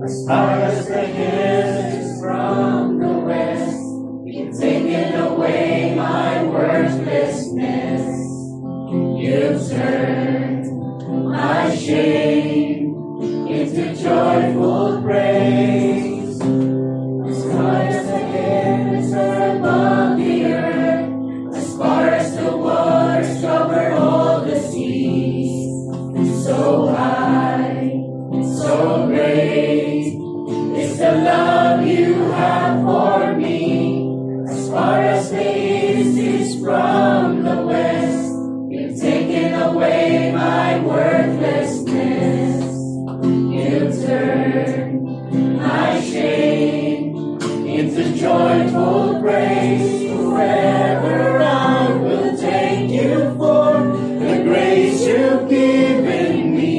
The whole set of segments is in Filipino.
As far as the hills is from the west, you've taken away my worthlessness. You've turned my shame into joyful praise. As far as the heavens are above the earth, as far as the waters cover all the seas, so high, so great is the love you have for me. As far as the east is from the west, you've taken away my worthlessness. You've turned my shame into joyful praise. Forever I will thank you for the grace you've given me.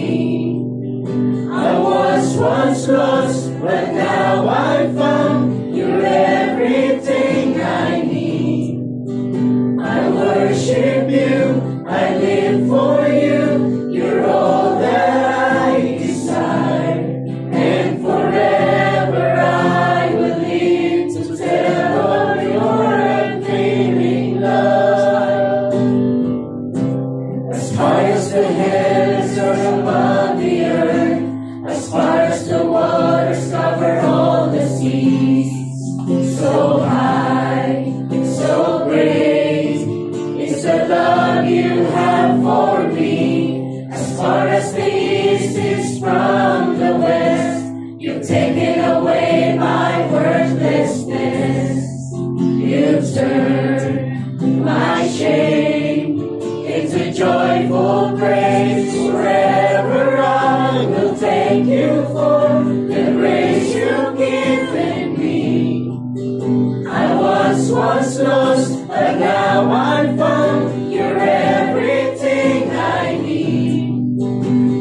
I was once lost, but now I'm found. You're everything I need. I worship you, I live for you. You're all that I desire, and forever I will live to tell of your unfailing love. As far as the heavens are above the earth, as far as the waters cover all the seas, so high, so great is the love you have for me. As far as the east is from the west, you've taken away my worthlessness. You've turned my shame into joyful praise. Forever I will thank you for the grace you've given me. I was once lost, but now I'm found. You're everything I need.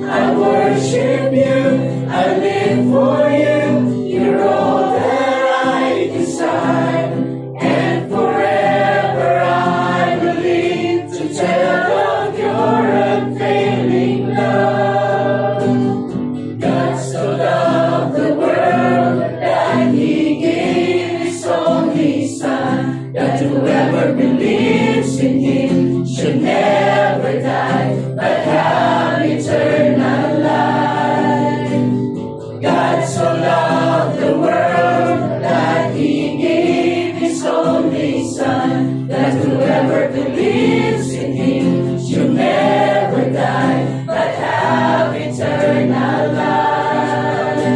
I worship you, I live for you. You're all that I desire, and forever I will live to tell of your unfailing love. God so loved the world that He gave His only Son, that whoever believes in Him should never die, but have eternal life. God so loved the world that He gave His only Son, that whoever believes in Him should never die, but have eternal life.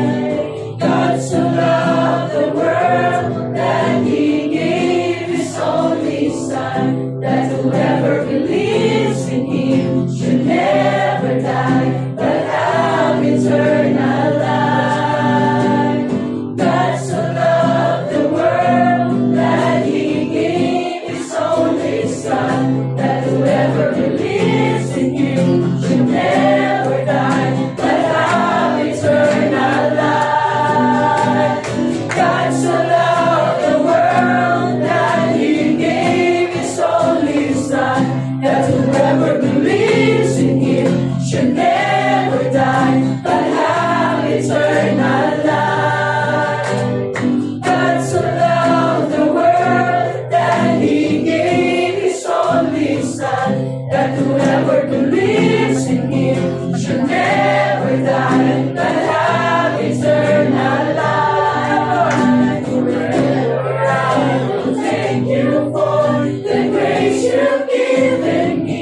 God so loved the world that He gave His only Son, that whoever believes in Him should never die, but have eternal life. God so loved the world that He gave His only Son, that whoever believes in Him should never die, but have eternal life. God so loved the world that He gave His only Son, that whoever believes in Him should never die, but have eternal life. God so loved the world that He gave His only Son, that whoever believes in Him should never die, but have eternal life. Forever I will thank you for the grace you've given me.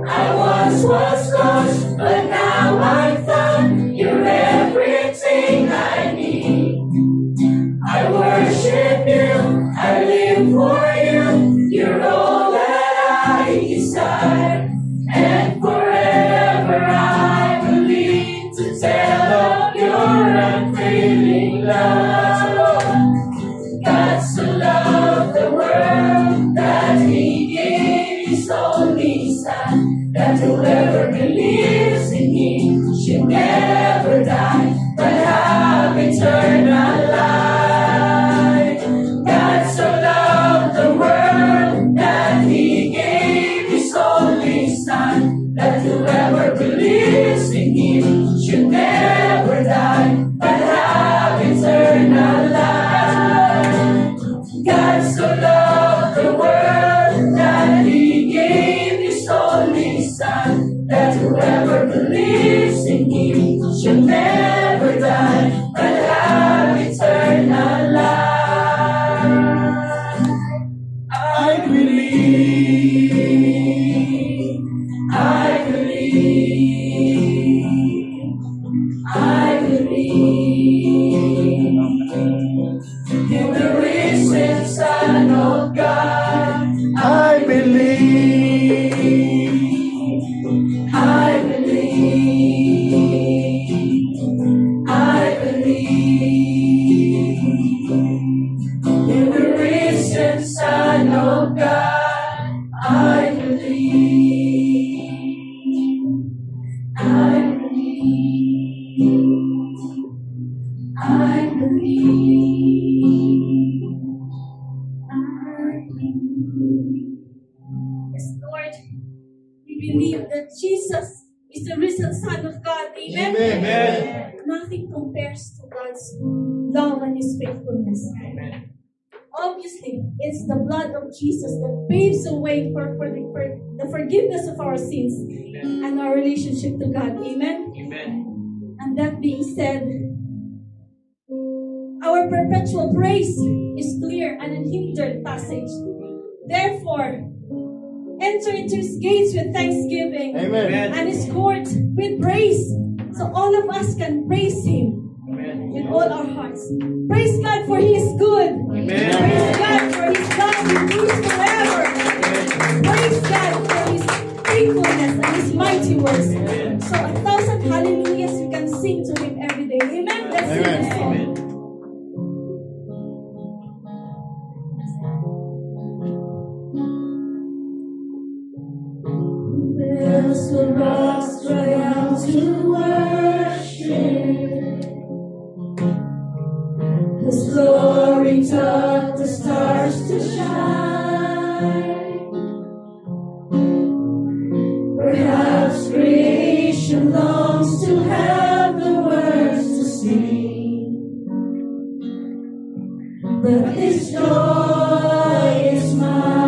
I once was lost, but now I'm found. You're everything I need. I worship you, I live for you. You're all that I desire, and forever I will live to tell of your unfailing love. God so loved the world that He gave His only Son, that whoever believes in Him should never die, but have eternal life. God so loved the world that He gave His only Son, that whoever believes in Him should never die, believe in the risen Son of God. I believe. I believe. I believe in the risen Son of God. I believe. I believe. I believe. Yes, Lord, we believe that Jesus is the risen Son of God. Amen. Amen. Nothing compares to God's love and His faithfulness. Obviously, it's the blood of Jesus that paves the way for the forgiveness of our sins and our relationship to God. Amen. And that being said, our perpetual praise is clear and unhindered passage. Therefore, enter into His gates with thanksgiving Amen. and His courts with praise. So all of us can praise Him with all our hearts. Praise God for He is good. Praise God for His love endures forever. Praise God for His faithfulness and His mighty works. So 1,000 hallelujahs we can sing to Him every day. Amen. Let's sing this song. As the rocks cry out to worship, His glory taught the stars to shine. Perhaps creation longs to have the words to sing, but this joy is mine.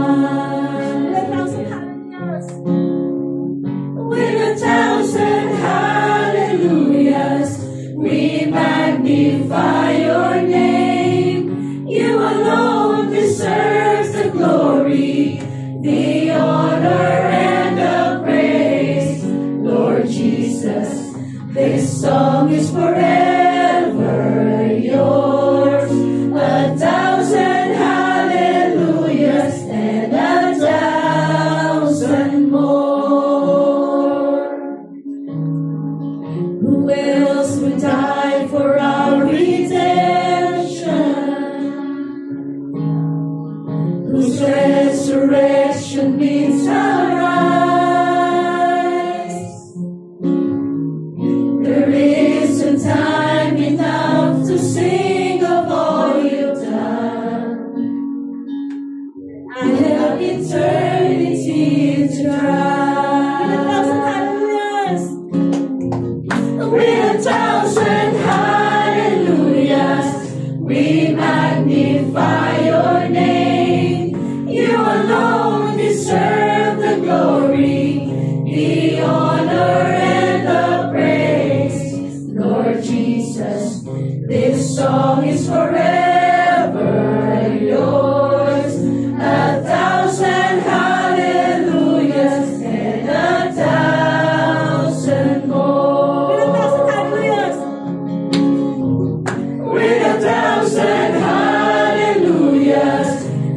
With 1,000 hallelujahs, we magnify your name. You alone deserve the glory, the honor, and the praise. Lord Jesus, this song is forever yours. 1,000 hallelujahs and 1,000 more. Who else would die for our redemption? Whose resurrection means our rise? There isn't time enough to sing of all you've done. I have eternity to try. With 1,000 hallelujahs, we magnify your name. You alone deserve the glory, the honor, and the praise. Lord Jesus, this song is forever yours. 1,000 hallelujahs and 1,000 more. With 1,000 hallelujahs,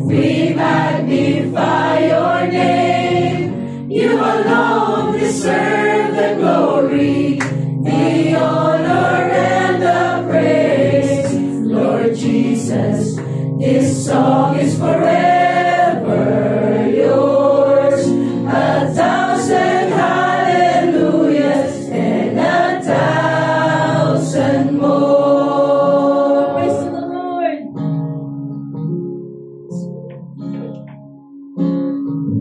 we magnify your name. You alone deserve the glory, the honor, and the praise. Lord Jesus, this song is forever yours. 1,000 hallelujahs and 1,000 more. Praise to the Lord.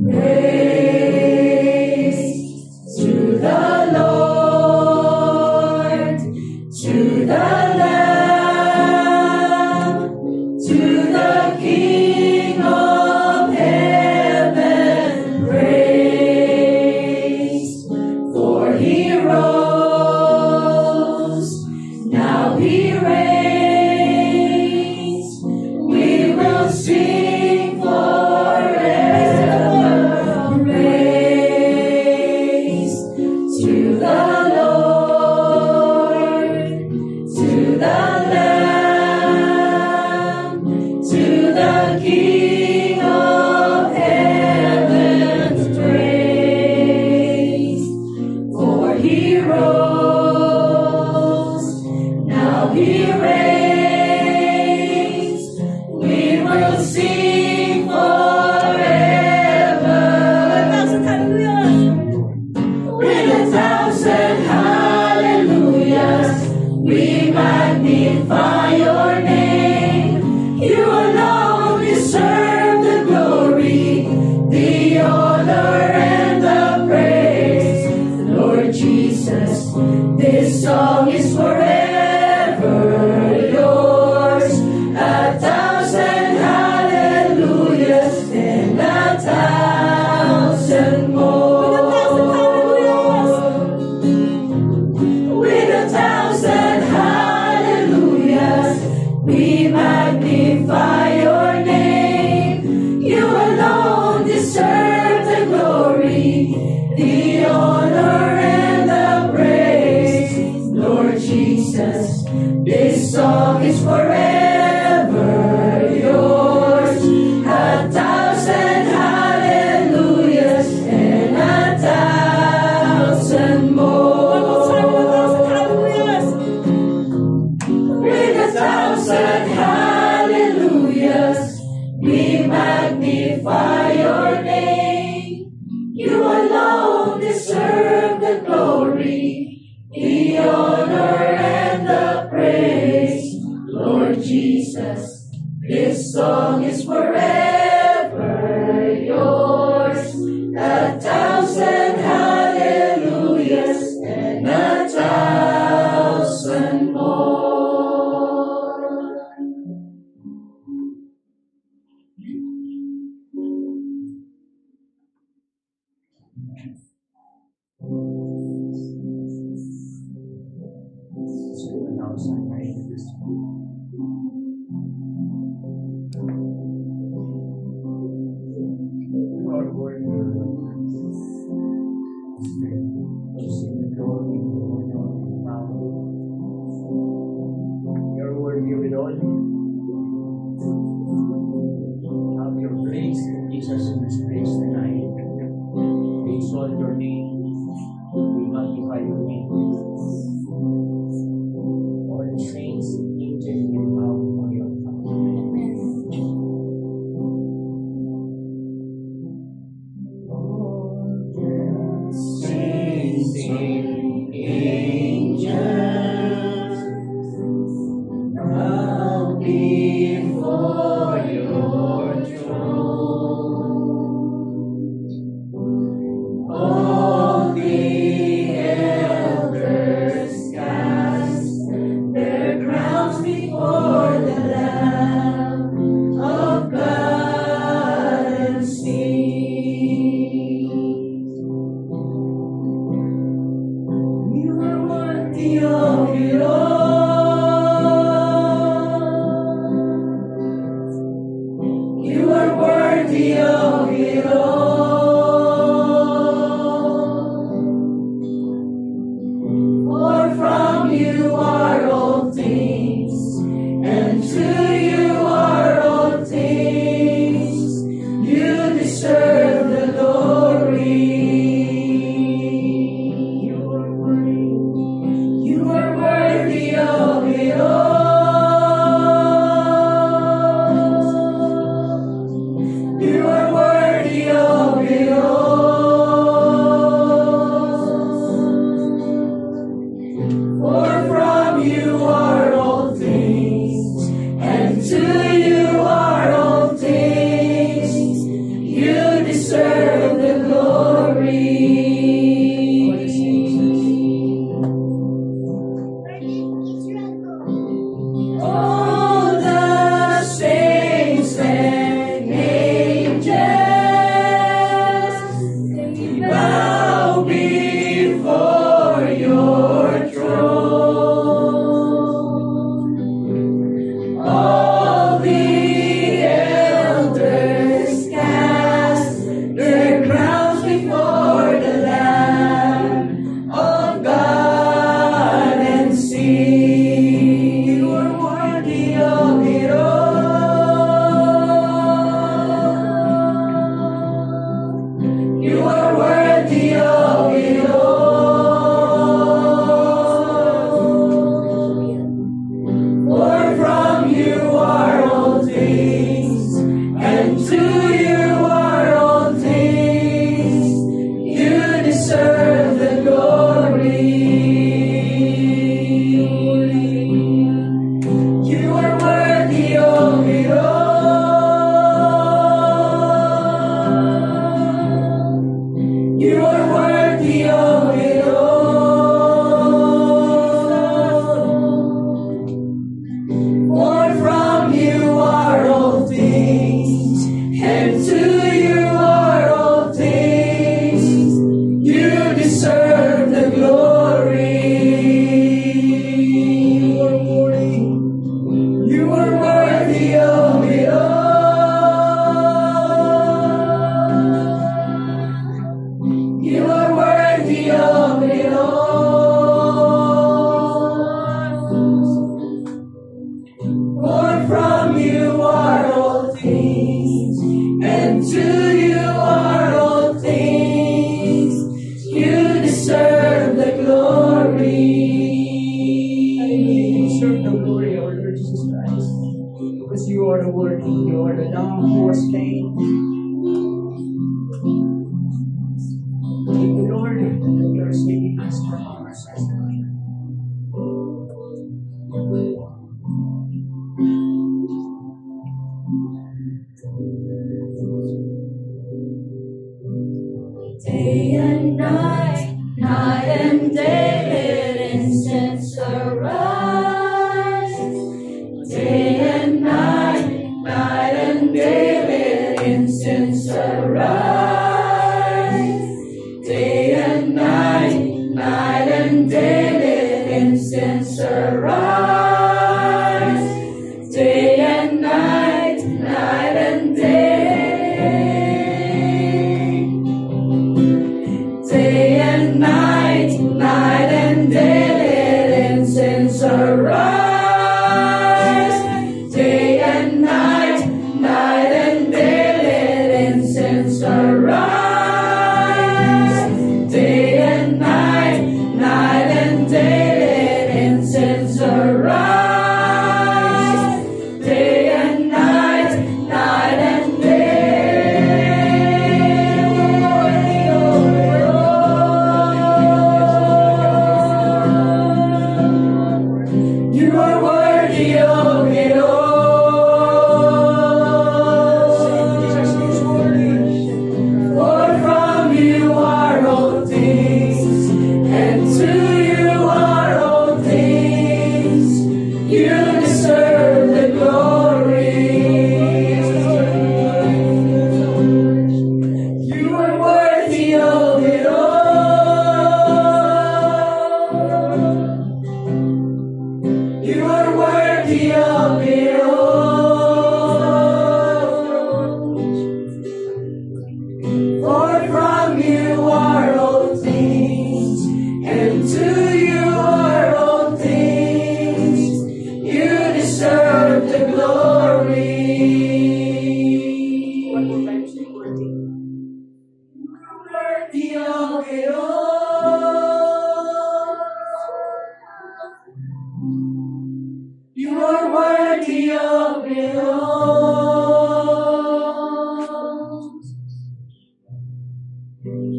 Praise to the Lord, to the Lamb, to the King of heaven. Praise, for He rose, now He reigns. We will sing forever. Praise to the Lord, He reigns. We will sing forever. With 1,000 hallelujahs, we magnify your name. You alone deserve the glory, the honor, and the praise. Lord Jesus, this song is forever yours. 1,000 hallelujahs and 1,000 more. With 1,000 hallelujahs, we magnify your name. You alone deserve the glory, the honor, and the praise. Lord Jesus, this song is forever yours. 1,000 hallelujahs and 1,000 more. With 1,000 hallelujahs, we magnify your name. You alone deserve the glory, the honor, and the praise. Lord Jesus, this song is forever yours. 1,000 hallelujahs and 1,000 more. You're worthy of it all. Have your grace and Jesus in this place tonight. We exalt your name. We magnify your name. All the saints, angels, will bow before your throne. Saints and angels, bow before your throne. All the elders cast their crowns before the Lamb of God and sing. You are worthy of it all. You are worthy of it all. For from you are all things, and to you are all things. You deserve the glory. You are worthy of it all. You are worthy of it all. For from you are all things, and to you are all things. You deserve the glory. All the saints and angels, they bow before your throne. All the elders cast their crowns before the Lamb of God and sing. You are worthy and to you are all things. You deserve the glory. You deserve the glory, our Lord Jesus Christ. Because you are the worthy, you are the Lamb who was slain. Thank you, Lord, that you are saving us from our sins. Day and night, night and day, let incense arise. Day and night, night and day, let incense arise. Day and night, night and day, let incense arise. Day and night, night and day. Day and night, night and day, let incense arise. Day and night, night and day, let incense arise. Day and night, night and day, let incense arise. Day and night, night and day. You are worthy of it all. For from you are all things, and to you are all things. You deserve the glory. You are worthy of it all. You are worthy of it all. For from you are all things, and to you are all things. You deserve the glory. One more time, say worthy. Worthy of it all. You are worthy of it all.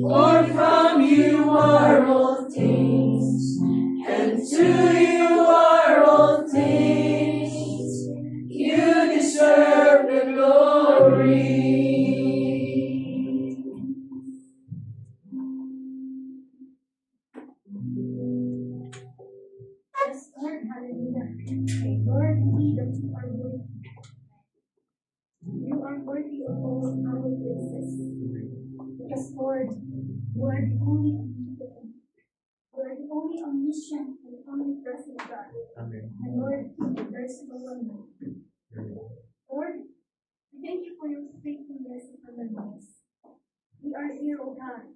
For from you are all things, and to you are all things. You deserve the glory. Yes, Lord, hallelujah. Lord, indeed that you are worthy. You are worthy of all our praises. Because, Lord, you are the only omnipotent. You are the only omniscient and omnipresent God. Amen. And Lord, there is no one like you. Lord, we thank you for your faithfulness upon our lives. We are here, O God,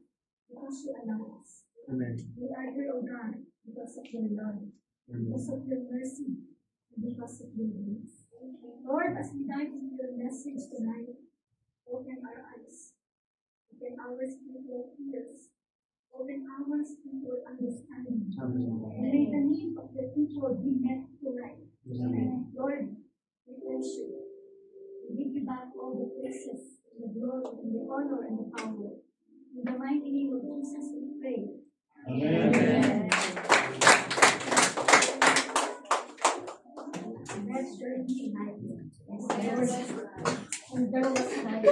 because you allow us. Amen. We are here, O God, because of your love, because of your mercy, and because of your grace. Lord, as we dive into your message tonight, open our eyes, open our spiritual ears, open our spiritual understanding, Amen. and may the need of the people be met tonight. Amen. Lord, we praise you. We give you back all the praises, the glory, and the honor, and the power. In the mighty name of Jesus, we pray. Amen. Let's journey tonight. And there was night.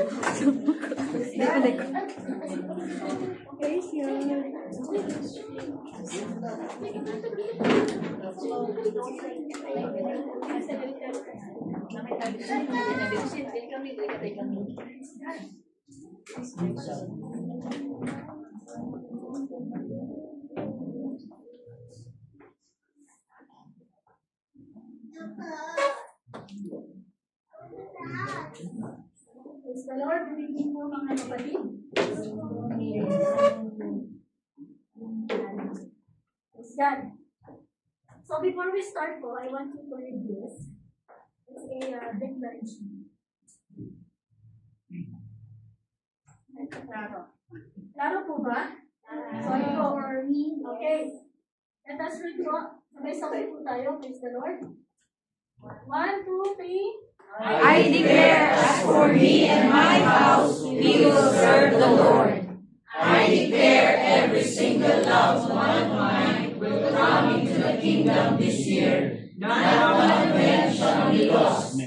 Okay, Praise the Lord, greeting po mga kapatid. Praise God. So before we start po, I want you to read this. It's a declaration. Klaro po ba? So, for me, okay. Let us read po. Sabay-sabay po tayo. Praise the Lord. 1, 2, 3. I declare, as for me and my house, we will serve the Lord. I declare every single loved one of mine will come into the kingdom this year. Not one of them shall be lost.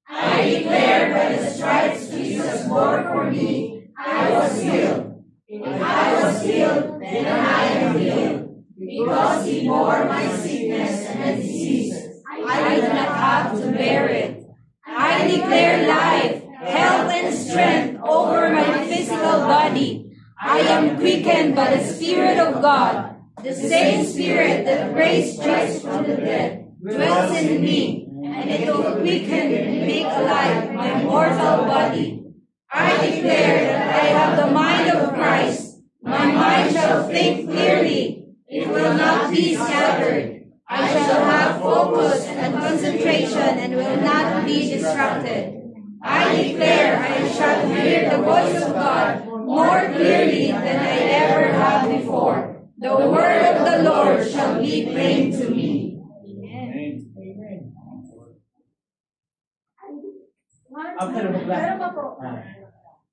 I declare by the stripes Jesus bore for me, I was healed. If I was healed, then I am healed. Because he bore my sickness and disease, I do not have to bear it. I declare life, health, and strength over my physical body. I am quickened by the Spirit of God. The same Spirit that raised Christ from the dead dwells in me, and it will quicken and make alive my mortal body. I declare that I have the mind of Christ. My mind shall think clearly. It will not be scattered. I shall have focus and concentration and will not be distracted. I declare I shall hear the voice of God more clearly than I ever have before. The word of the Lord shall be plain to me.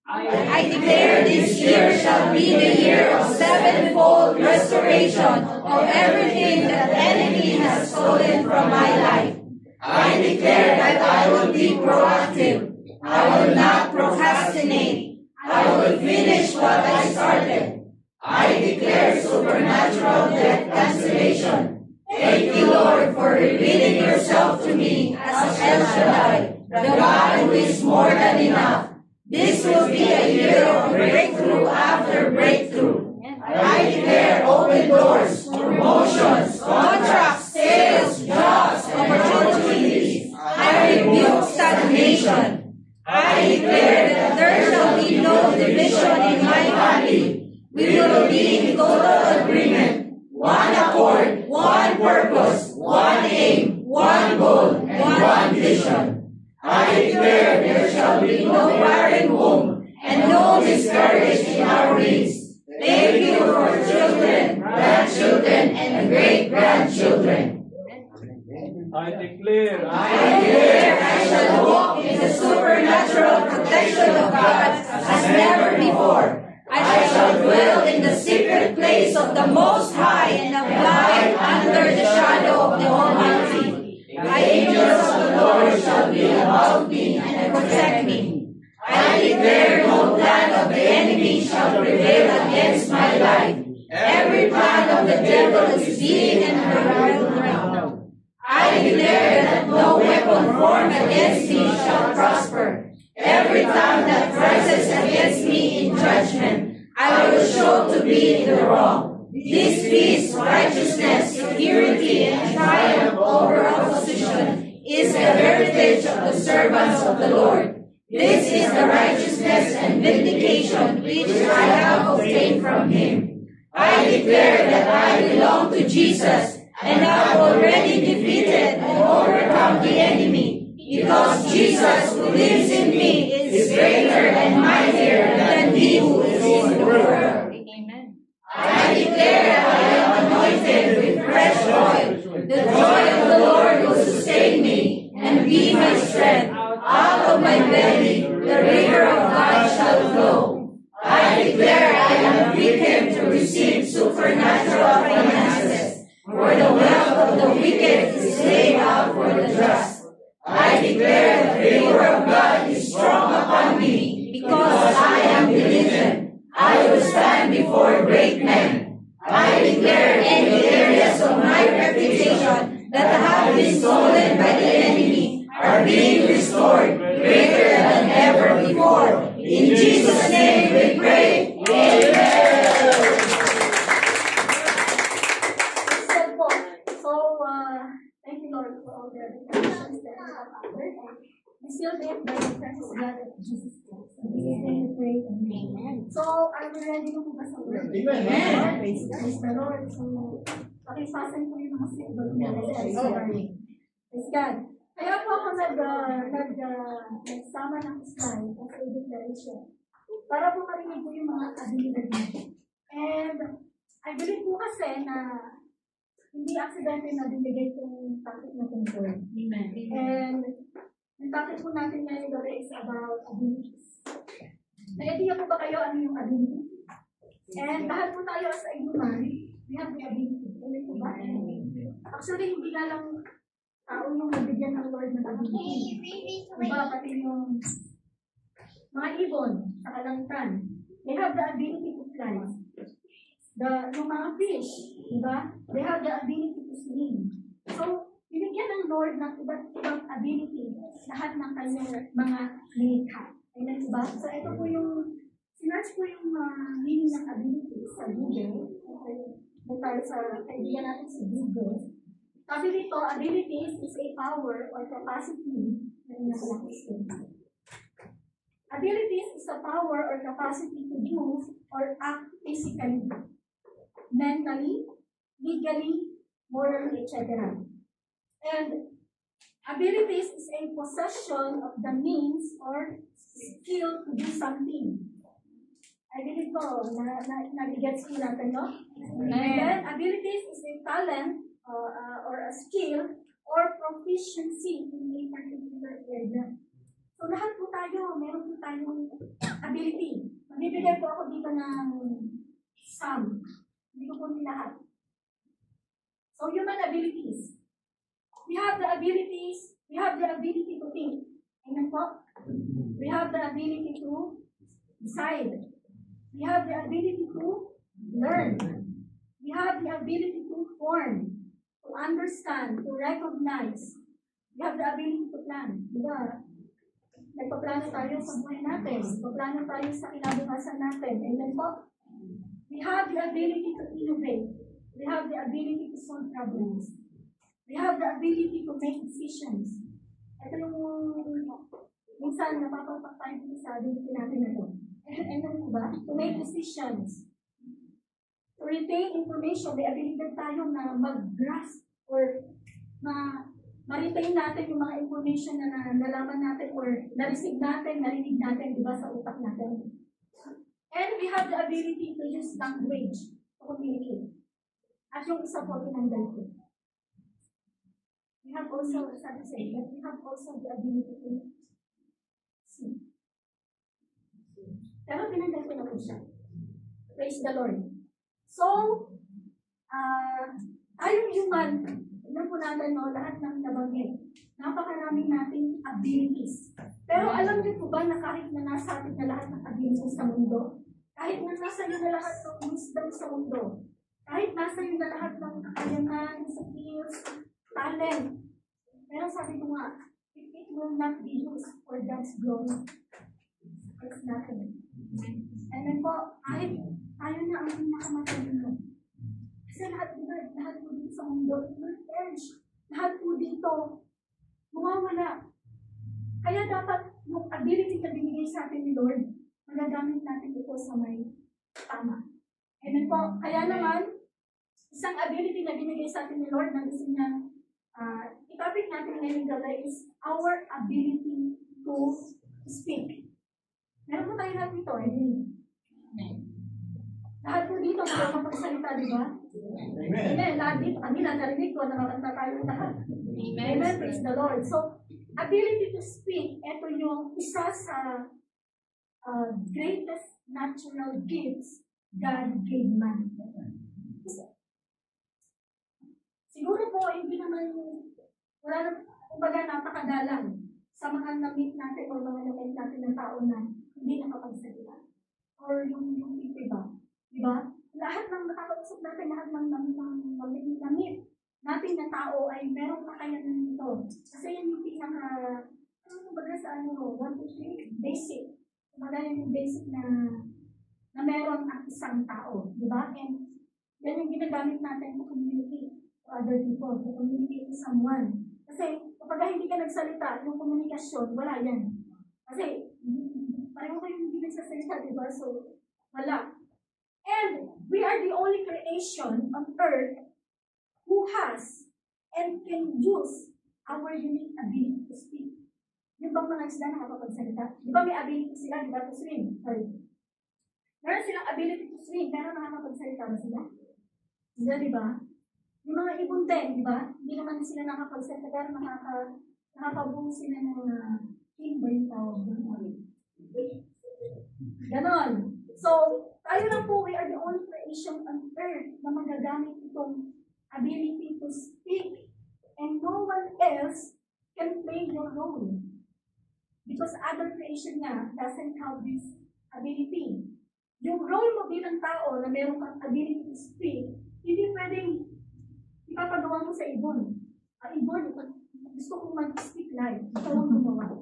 I declare this year shall be the year of sevenfold restoration of everything that the enemy has stolen from my life. I declare that I will be proactive. I will not procrastinate. I will finish what I started. I declare supernatural death cancellation. Thank you, Lord, for revealing yourself to me as El Shaddai, the God who is more than enough. This will be a year of breakthrough after breakthrough. I declare open doors, promotions, contracts, sales, jobs, opportunities. I rebuke stagnation. I declare that there shall be no division in my family. We will be in total agreement, one accord, one purpose, one aim, one goal, and one vision. I declare there shall be no barren womb and no miscarriage in our midst. Thank you for children, grandchildren, and great-grandchildren. I declare I shall walk in the supernatural protection of God as never before. I shall dwell in the secret place of the Most High and abide under the shadow of the Almighty. The angels of the Lord shall be about me and protect me. I declare no plan of the enemy shall prevail against my life. Every plan of the devil is being annihilated now. I declare that no weapon formed against me shall prosper. Every tongue that rises against me in judgment, I will show to be in the wrong. This peace, righteousness, security, and triumph over opposition is the heritage of the servants of the Lord. This is the righteousness and vindication which I have obtained from Him. I declare that I belong to Jesus and have already defeated and overcome the enemy, because Jesus who lives in me is greater and mightier than he who is in the world. Amen. I declare I am anointed with fresh oil. The joy of the Lord will sustain me and be my strength. Out of my belly the river of God shall flow. I declare I am quickened to receive supernatural finances, for the wealth of the wicked is laid out for the just. I declare the favor of God is strong upon me, because I am diligent. I will stand before great men. I declare any areas of my reputation that have been stolen by the enemy are being restored greater than ever before. In Jesus' name we pray. Amen. Thank you, Lord, for all the dedications that you have offered. We still live by the presence of God of Jesus Christ. In Jesus' name we pray. Amen. So, are we ready to move sa word? Amen. Praise the Lord. So, pakisasan ko yung mga simbol niya. Praise God. Kaya po ako nagsama ng slide as a declaration. para po marinig po yung mga abilidad natin. And I believe po kasi na hindi aksidente na binigay itong topic na tungkol. Amen. And yung topic po natin ngayon gabi is about abilities. Na-idea po ba kayo ano yung ability? And lahat po tayo as a human, we have the ability. Amen po ba? Actually, hindi nga lang tao yung nabigyan ng Lord ng ability. Diba, pati yung mga ibon sa kalangitan, they have the ability to fly. Yung mga fish, diba? They have the ability to swim. So, binigyan ng Lord ng iba't ibang ability lahat ng kanyang mga nilikha. Amen ba? So, ito po yung sinerch ko yung meaning ng ability sa Google. Okay. Tayo sa kaibigan natin sa Google. Sabi dito, abilities is a power or capacity. Abilities is a power or capacity to do or act physically, mentally, legally, morally, etc. And abilities is a possession of the means or skill to do something. I believe ko, nabigets ko natin, no? And then, abilities is a talent or a skill or proficiency in a particular area. So, lahat po tayo, meron po tayong ability. Magbibigay po ako dito ng some. Hindi ko po nilahat. So, human abilities. We have the abilities, we have the ability to think. Amen po? We have the ability to decide. We have the ability to learn. We have the ability to form, to understand, to recognize. We have the ability to plan. Diba? Nagpaplano tayo sa buhay natin. Nagpaplano tayo sa kinabukasan natin. Amen po? We have the ability to innovate. We have the ability to solve problems. We have the ability to make decisions. Ito yung minsan napapapak tayo sa ability natin na ito. Ano ba? To make decisions. To retain information. May ability tayo na mag-grasp or ma-retain natin yung mga information na nalaman natin or na-receive natin, narinig natin, di ba, sa utak natin. And we have the ability to use language to communicate. At yung isa po, tinanggal ko. We have also, sabi sa iyo, we have also the ability to see. Pero pinanggal ko na po siya. Praise the Lord. So, tayong human, alam po natin, no, lahat ng nabanggit. Napakaraming nating abilities. Pero alam niyo po ba na kahit na nasa atin na lahat ng abilities sa mundo, kahit na nasa iyo na lahat ng wisdom sa mundo, kahit nasa iyo na lahat ng kakayanan, skills, talent, pero sabi ko nga, if it will not be used for God's glory, it's nothing. And then po, kahit tayo na ang pinakamatalino. Kasi lahat po dito sa mundo, lahat po dito, mawawala. Kaya dapat yung ability na binigay sa atin ni Lord, magagamit natin ito sa may tama. Amen po. Kaya naman, isang ability na binigay sa atin ni Lord na gusto niya, itopic natin ngayon gabi is our ability to speak. Meron po tayo lahat dito, lahat po dito makakapagsalita, di ba? Amen. Lahat dito, kanina narinig ko, nakakanta tayo lahat. Amen. Praise the Lord. So, ability to speak, ito yung isa sa greatest natural gifts God gave man. Siguro po, hindi naman, wala na, kumbaga napakadalang sa mga na-meet natin o mga na-meet natin ng tao na hindi nakapagsalita. Or yung people ba? Diba? Lahat ng nakakausap natin, lahat ng na-meet natin na tao ay merong kakayanan nito. Kasi yan yung pinaka, kumbaga sa 1, 2, 3, basic. Kumbaga yung basic na meron ang isang tao. Diba? And yan yung ginagamit natin to communicate to other people, to communicate to someone. Kasi kapag hindi ka nagsalita, yung komunikasyon, wala yan. Kasi pareho kayo hindi nagsasalita, diba? So, wala. And we are the only creation on earth who has and can use our unique ability to speak. Yung bang mga isda nakakapagsalita? Di ba may ability sila, di ba, to swim? Sorry. Meron silang ability to swim, pero nakakapagsalita ba sila? Hindi, di ba? Yung mga ibon din, di ba? Hindi naman sila nakapagsalita, pero nakakabuo sila ng king ba yung tawag doon? Ganon. So, tayo lang po, we are the only creation on earth na magagamit itong ability to speak, and no one else can play your role. Because other creation nga doesn't have this ability. Yung role mo bilang tao na meron kang ability to speak, hindi pwedeng ipapagawa mo sa ibon. Ibon, gusto kong mag-speak live, ikaw ang gumawa.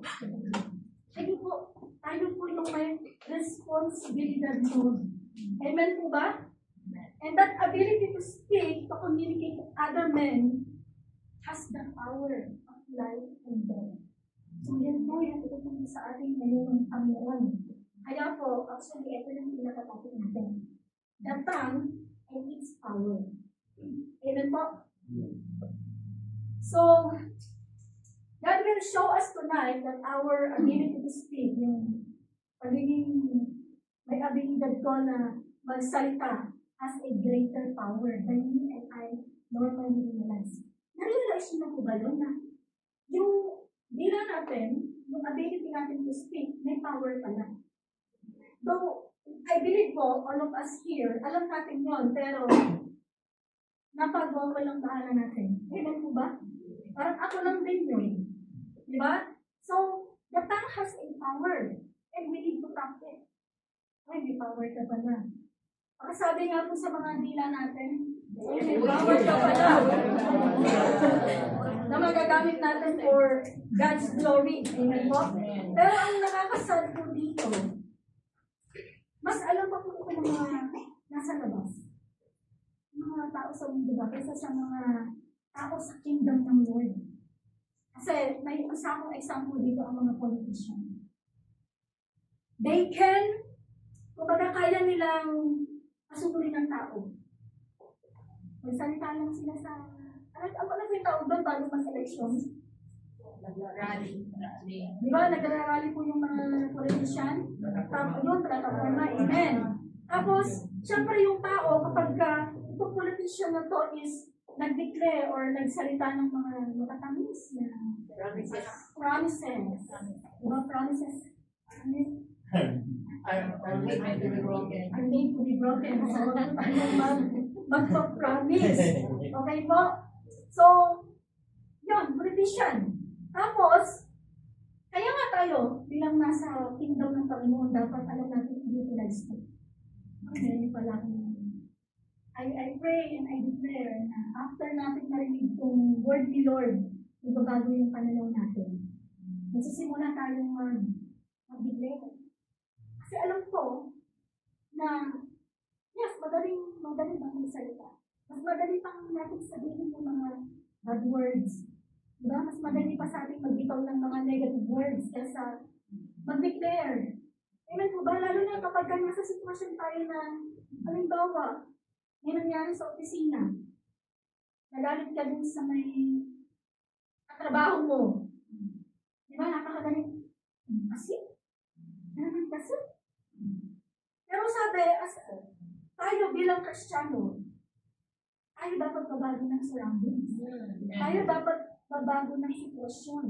Hindi po, tayo po yung may responsibilidad mo. Amen po ba? And that ability to speak, to communicate to other men, has the power of life and death. So yan po yung itutulong sa ating ngayong Panginoon. Kaya po, actually, ito yung pinakatapit natin. The tongue and its power. Amen po? So, God will show us tonight that our ability to speak, yung pagiging may abilidad ko na magsalita, has a greater power than you and I normally realize. Na-realize nyo na po ba yun na yung bilang natin, yung ability natin to speak, may power pala. So, I believe po, all of us here, alam natin yun, pero napagawa lang natin. Amen po ba? Parang ako lang din yun. Di ba? So, the tongue has a power, and we need to practice. Ay, may power ka pala. Sabi nga po sa mga dila natin, may power ka pala. Na magagamit natin for God's glory. Amen po? Pero ang nakakasal po dito, mas alam pa po ito ng mga nasa labas. Mga tao sa mundo ba? Kaysa sa mga tao sa kingdom ng Lord. Kasi may isa akong example dito ang mga politician. They can, kumbaga kaya nilang pasunurin ng tao. Magsalita lang sila sa, ano na yung tao doon bago mas-election? Rally. Di ba? Nag-rally po yung mga politician. Tapos yun, plataforma, amen. Tapos, syempre yung tao, kapag itong politician na to is nag-declare or nagsalita ng mga matatamis na promises. Diba? Promises. I'm made to be broken. I'm made to be broken. So, magpa-promise. Okay po? So, yun, politician. Tapos, kaya nga tayo, bilang nasa kingdom ng Panginoon, dapat alam natin i-utilize ito. Ganyan pala I pray and I declare na after natin marinig itong word ni Lord, bago yung pananaw natin. Magsisimula tayong mag-declare. Kasi alam ko na, yes, madali bang magsalita. Mas madali pang natin sabihin yung mga bad words. Diba? Mas madali pa sa ating magbitaw ng mga negative words kaysa mag-declare. Amen po ba? Lalo na kapag nasa sitwasyon tayo na, halimbawa, may nangyari sa opisina. Nagalit ka dun sa may katrabaho mo. Diba? Napakagalit. Kasi? Ano kasi? Pero sabi, tayo bilang Kristiyano, tayo dapat babago ng surroundings. Tayo dapat babago ng sitwasyon.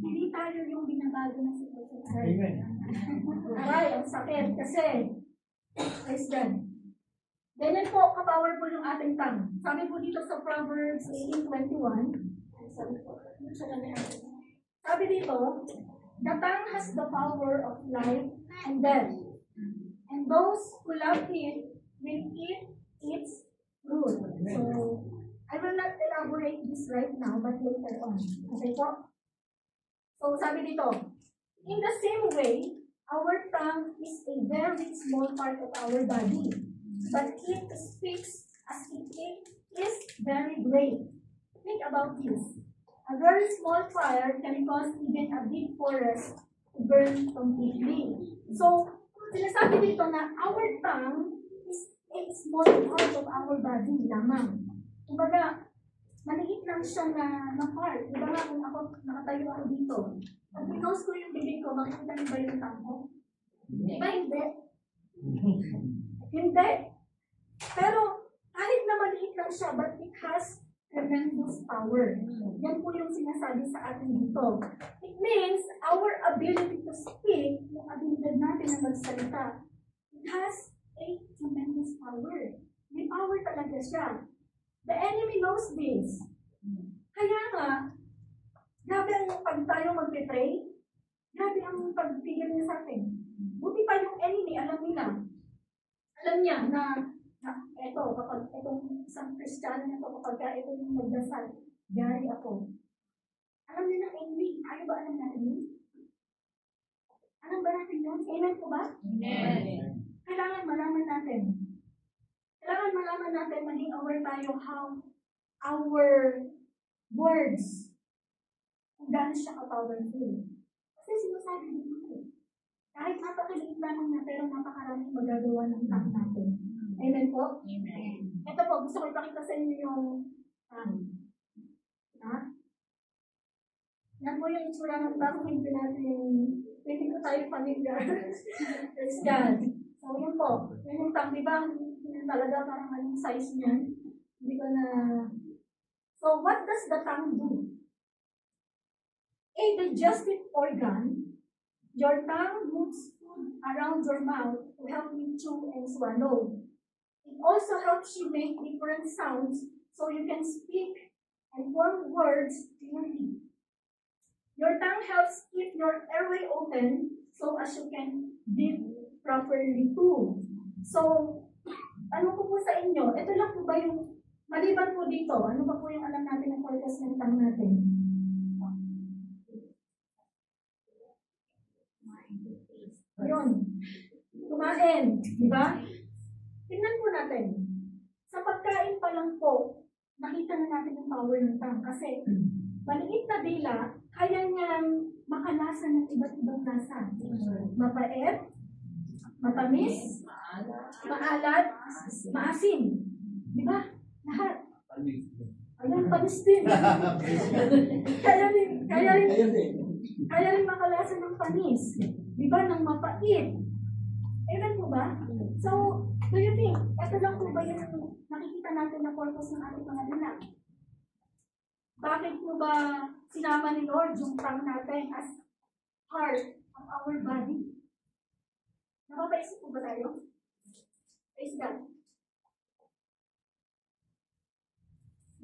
Hindi tayo yung binabago ng sitwasyon. Aray, ang sakit. Kasi, praise God. Ganyan po, ka-powerful yung ating tongue. Sabi po dito sa Proverbs 18:21, sabi dito, the tongue has the power of life and death. And those who love it will eat its fruit. So, I will not elaborate this right now, but later on. Okay po? So, sabi dito, in the same way, our tongue is a very small part of our body, but it speaks as it is very great. Think about this. A very small fire can cause even a big forest to burn completely. So, sinasabi dito na our tongue is a small part of our body lamang. Kumbaga, maliit lang siya na part. Diba nga kung ako nakatayo ako dito, pag pinost ko yung bibig ko, makikita niyo ba yung tongue ko? Diba hindi? Hindi. Pero kahit na maliit lang siya, but it has tremendous power. Yan po yung sinasabi sa atin dito. It means our ability to speak, yung abilidad natin na magsalita, it has a tremendous power. May power talaga siya. The enemy knows this. Kaya nga, grabe ang pag tayo mag-pray, grabe ang pagpigil niya sa atin. Buti pa yung enemy, alam nila. Alam niya na eto, kapag itong isang Kristiyano na ito, kapag ito yung magdasal, yari ako. Alam niya ng enemy. Ayaw ba alam natin yun? Alam ba natin yun? Amen po ba? Amen. Kailangan malaman natin. Kailangan malaman natin, maging aware tayo how our words, kung gaano siya ka-powerful. Kasi sinasabi dito, kahit napakaliit lamang na, pero napakaraming magagawa ng tao natin. Amen po? Amen. Ito po, gusto ko ipakita sa inyo yung yan po yung itsura ng tao, hindi ko tayo familiar. Praise God. So, yun po. Yun yung tang, di ba? Yun talaga parang anong size niyan. Hindi ko na... So, what does the tongue do? A digestive organ, your tongue moves food around your mouth to help you chew and swallow. It also helps you make different sounds so you can speak and form words clearly. Your tongue helps keep your airway open so as you can breathe properly too. So, ano po sa inyo? Ito lang po ba yung, maliban po dito, ano pa po yung alam natin ng purpose ng tongue natin? Yun. Kumain. Di ba? Tingnan po natin. Sa pagkain pa lang po, nakita na natin yung power ng tongue. Kasi, maliit na dila, kaya niyang makalasa ng iba't ibang lasa. Mapait, matamis, maalat, maasim. Di ba? Lahat. Ayan, panis din. Kaya rin makalasa ng panis. Di ba? Ng mapait. Ayan po ba? So, do you think, ito lang po ba yung nakikita natin na purpose ng ating mga dila? Bakit po ba sinama ni Lord yung tongue natin as part of our body? Napapaisip po ba tayo? Praise God.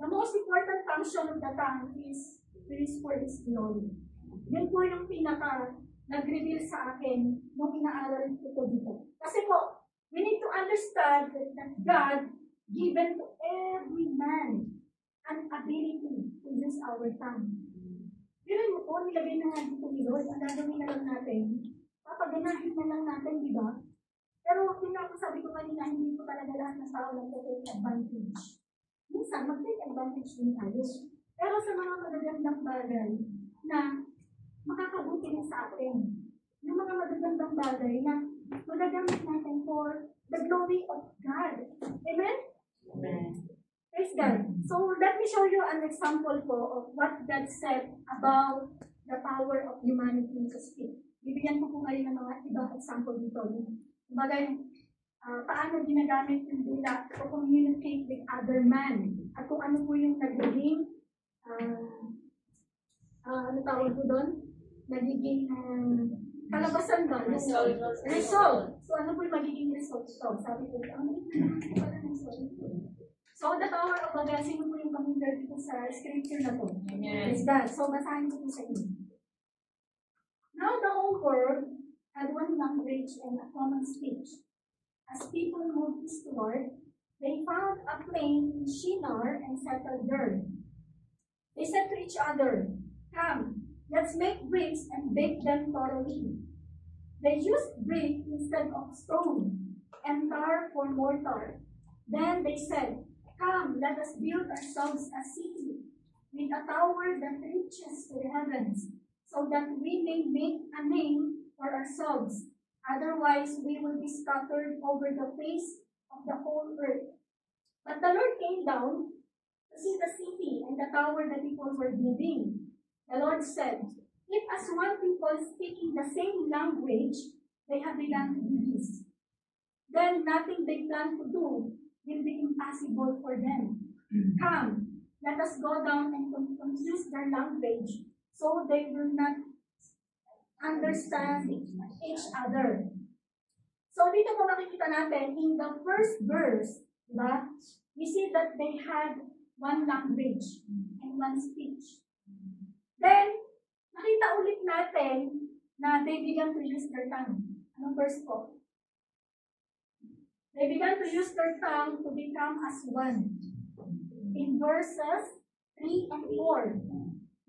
The most important function of the tongue is for His glory. Yun po yung pinaka nag-reveal sa akin nung inaaral ko po dito. Kasi po, we need to understand that God given to every man an ability to use our tongue. Pero mo po, nilagay na nga dito ni Lord, ang gagawin na lang natin, papaganahin na lang natin, di ba? Pero yung ako sabi ko kanina, hindi po talaga lahat ng tao nag-take advantage. Minsan, mag-take advantage din tayo. Pero sa mga magagandang bagay na makakabuti rin sa atin, yung mga magagandang bagay na magagamit natin for the glory of God. Amen? Amen. Praise God. So let me show you an example po of what God said about the power of humanity to speak. Bibigyan ko po kayo ng mga ibang example dito. Bagay, paano ginagamit yung dila to communicate with other man. At kung ano po yung nagiging, ano tawag po doon? Nagiging kalabasan ba? Result. So ano po yung magiging result ito? Sabi ko, so, the power of God, sino po yung familiar dito sa scripture na po? Is that? So, basahin ko po sa inyo. Now, the whole world had one language and a common speech. As people moved eastward, they found a plain in Shinar and settled there. They said to each other, "Come, let's make bricks and bake them thoroughly." They used brick instead of stone, and tar for mortar. Then they said, "Come, let us build ourselves a city with a tower that reaches to the heavens, so that we may make a name for ourselves. Otherwise, we will be scattered over the face of the whole earth." But the Lord came down to see the city and the tower the people were building. The Lord said, "If as one people speaking the same language, they have begun to do this, then nothing they plan to do will be impossible for them. Come, let us go down and confuse their language so they will not understand each other. So dito po makikita natin, in the first verse, diba, we see that they had one language and one speech. Then, nakita ulit natin na they began to use their tongue. Anong verse po? They began to use their tongue to become as one. In verses 3 and 4,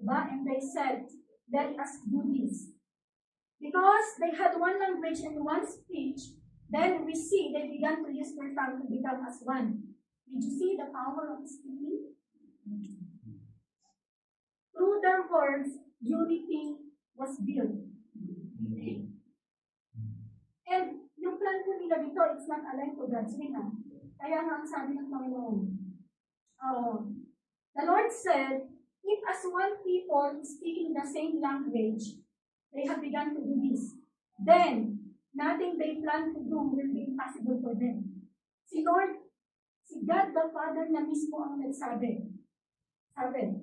diba? And they said, let us do this. Because they had one language and one speech, then we see they began to use their tongue to become as one. Did you see the power of speaking? Through their words, unity was built. And yung plan po nila dito, it's not aligned to God's will. Kaya nga ang sabi ng Panginoon, the Lord said, if as one people speaking the same language, they have begun to do this, then nothing they plan to do will be impossible for them. Si Lord, si God the Father na mismo ang nagsabi. Sabi,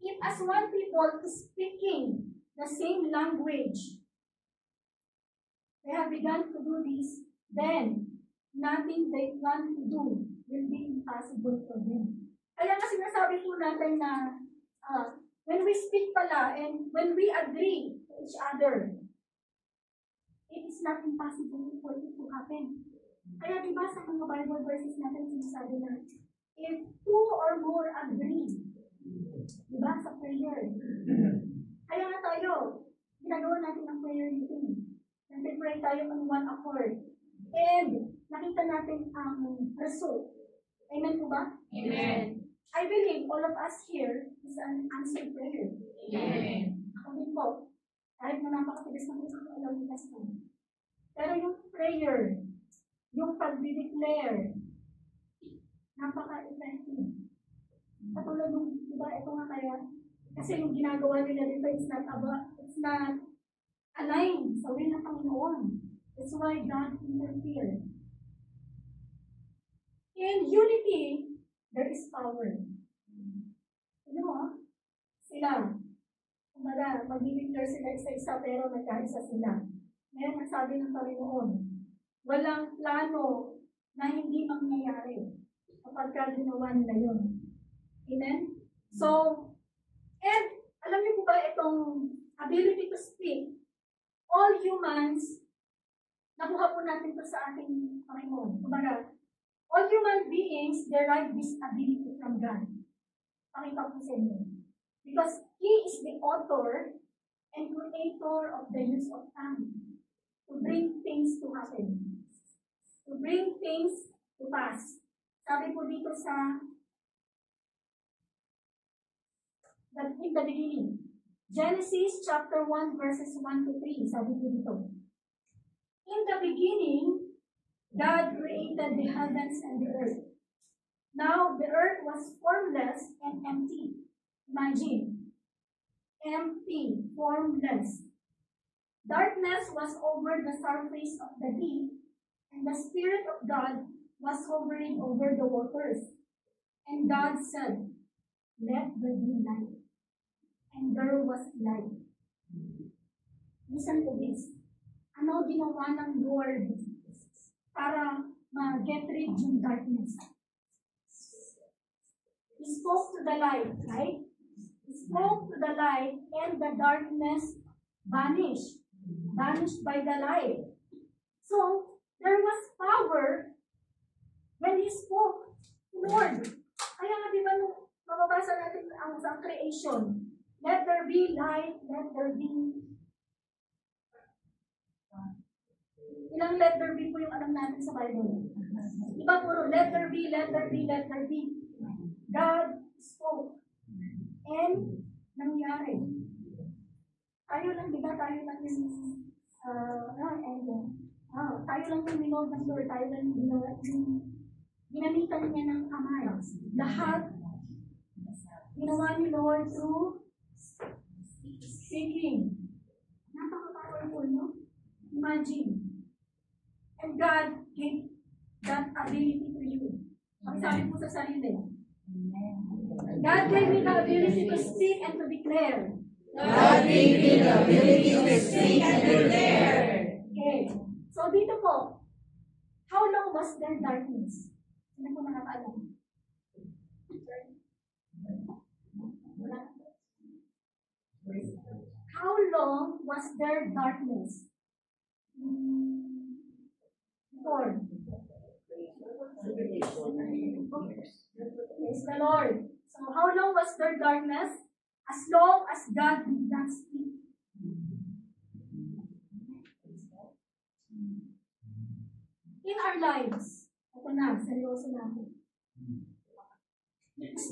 if as one people speaking the same language, they have begun to do this, then nothing they plan to do will be impossible for them. Kaya nga sinasabi po natin na when we speak pala and when we agree to each other, it is not impossible for it to happen. Kaya diba sa mga Bible verses natin sinasabi na, if two or more agree, diba sa prayer, kaya nga tayo, ginagawa natin ang prayer meeting. Nag-pray tayo on one accord. And nakita natin ang result. Amen po ba? Amen. I believe all of us here is an answered prayer. Amen. Ako din po. Kahit na napakatigas ng isang alam ni Pastor. Pero yung prayer, yung pag-declare, napaka-effective. Katulad nung, diba, ito nga kaya, kasi yung ginagawa nila dito, it's not aligned sa will ng Panginoon. That's why God interfered. In unity, there is power. Ano mo? Sila. Kumbaga, mag-declare sila isa-isa pero nagkaisa sila. Ngayon, ang sabi ng Panginoon, walang plano na hindi mangyayari kapag ginawa nila yun. Amen? So, and alam niyo po ba itong ability to speak, all humans, nakuha po natin ito sa ating Panginoon. Kumbaga, all human beings derive this ability from God. Pakita ko sa inyo. Because He is the author and creator of the use of tongue to bring things to happen. To bring things to pass. Sabi po dito sa in the beginning, Genesis chapter 1 verses 1 to 3, sabi po dito. In the beginning, God created the heavens and the earth. Now the earth was formless and empty. Imagine. Empty, formless. Darkness was over the surface of the deep, and the Spirit of God was hovering over the waters. And God said, let there be light. And there was light. Listen to this. Ano ginawa ng Lord para ma-get rid yung darkness? He spoke to the light, right? He spoke to the light and the darkness vanished. Vanished by the light. So, there was power when He spoke. Lord, kaya nga di ba nung mababasa natin ang sa creation, let there be light, let there be... Ilang let there be po yung alam natin sa Bible? Diba puro let there be, let there be, let there be. God spoke. And nangyari. Tayo lang, diba? Tayo lang yung tayo lang yung minod ng Lord. Tayo lang yung ginamitan niya ng kamay. Lahat ginawa ni Lord through speaking. Napaka-powerful, no? Imagine. And God sa sarili. God gave me the ability to speak and to declare. God gave me the ability to speak and declare. Okay. So dito po, how long was there darkness? Hindi ko nakakaalam. How long was there darkness? Lord. Praise the Lord. So how long was there darkness? As long as God did not speak. In our lives, ito na, seryoso natin. Praise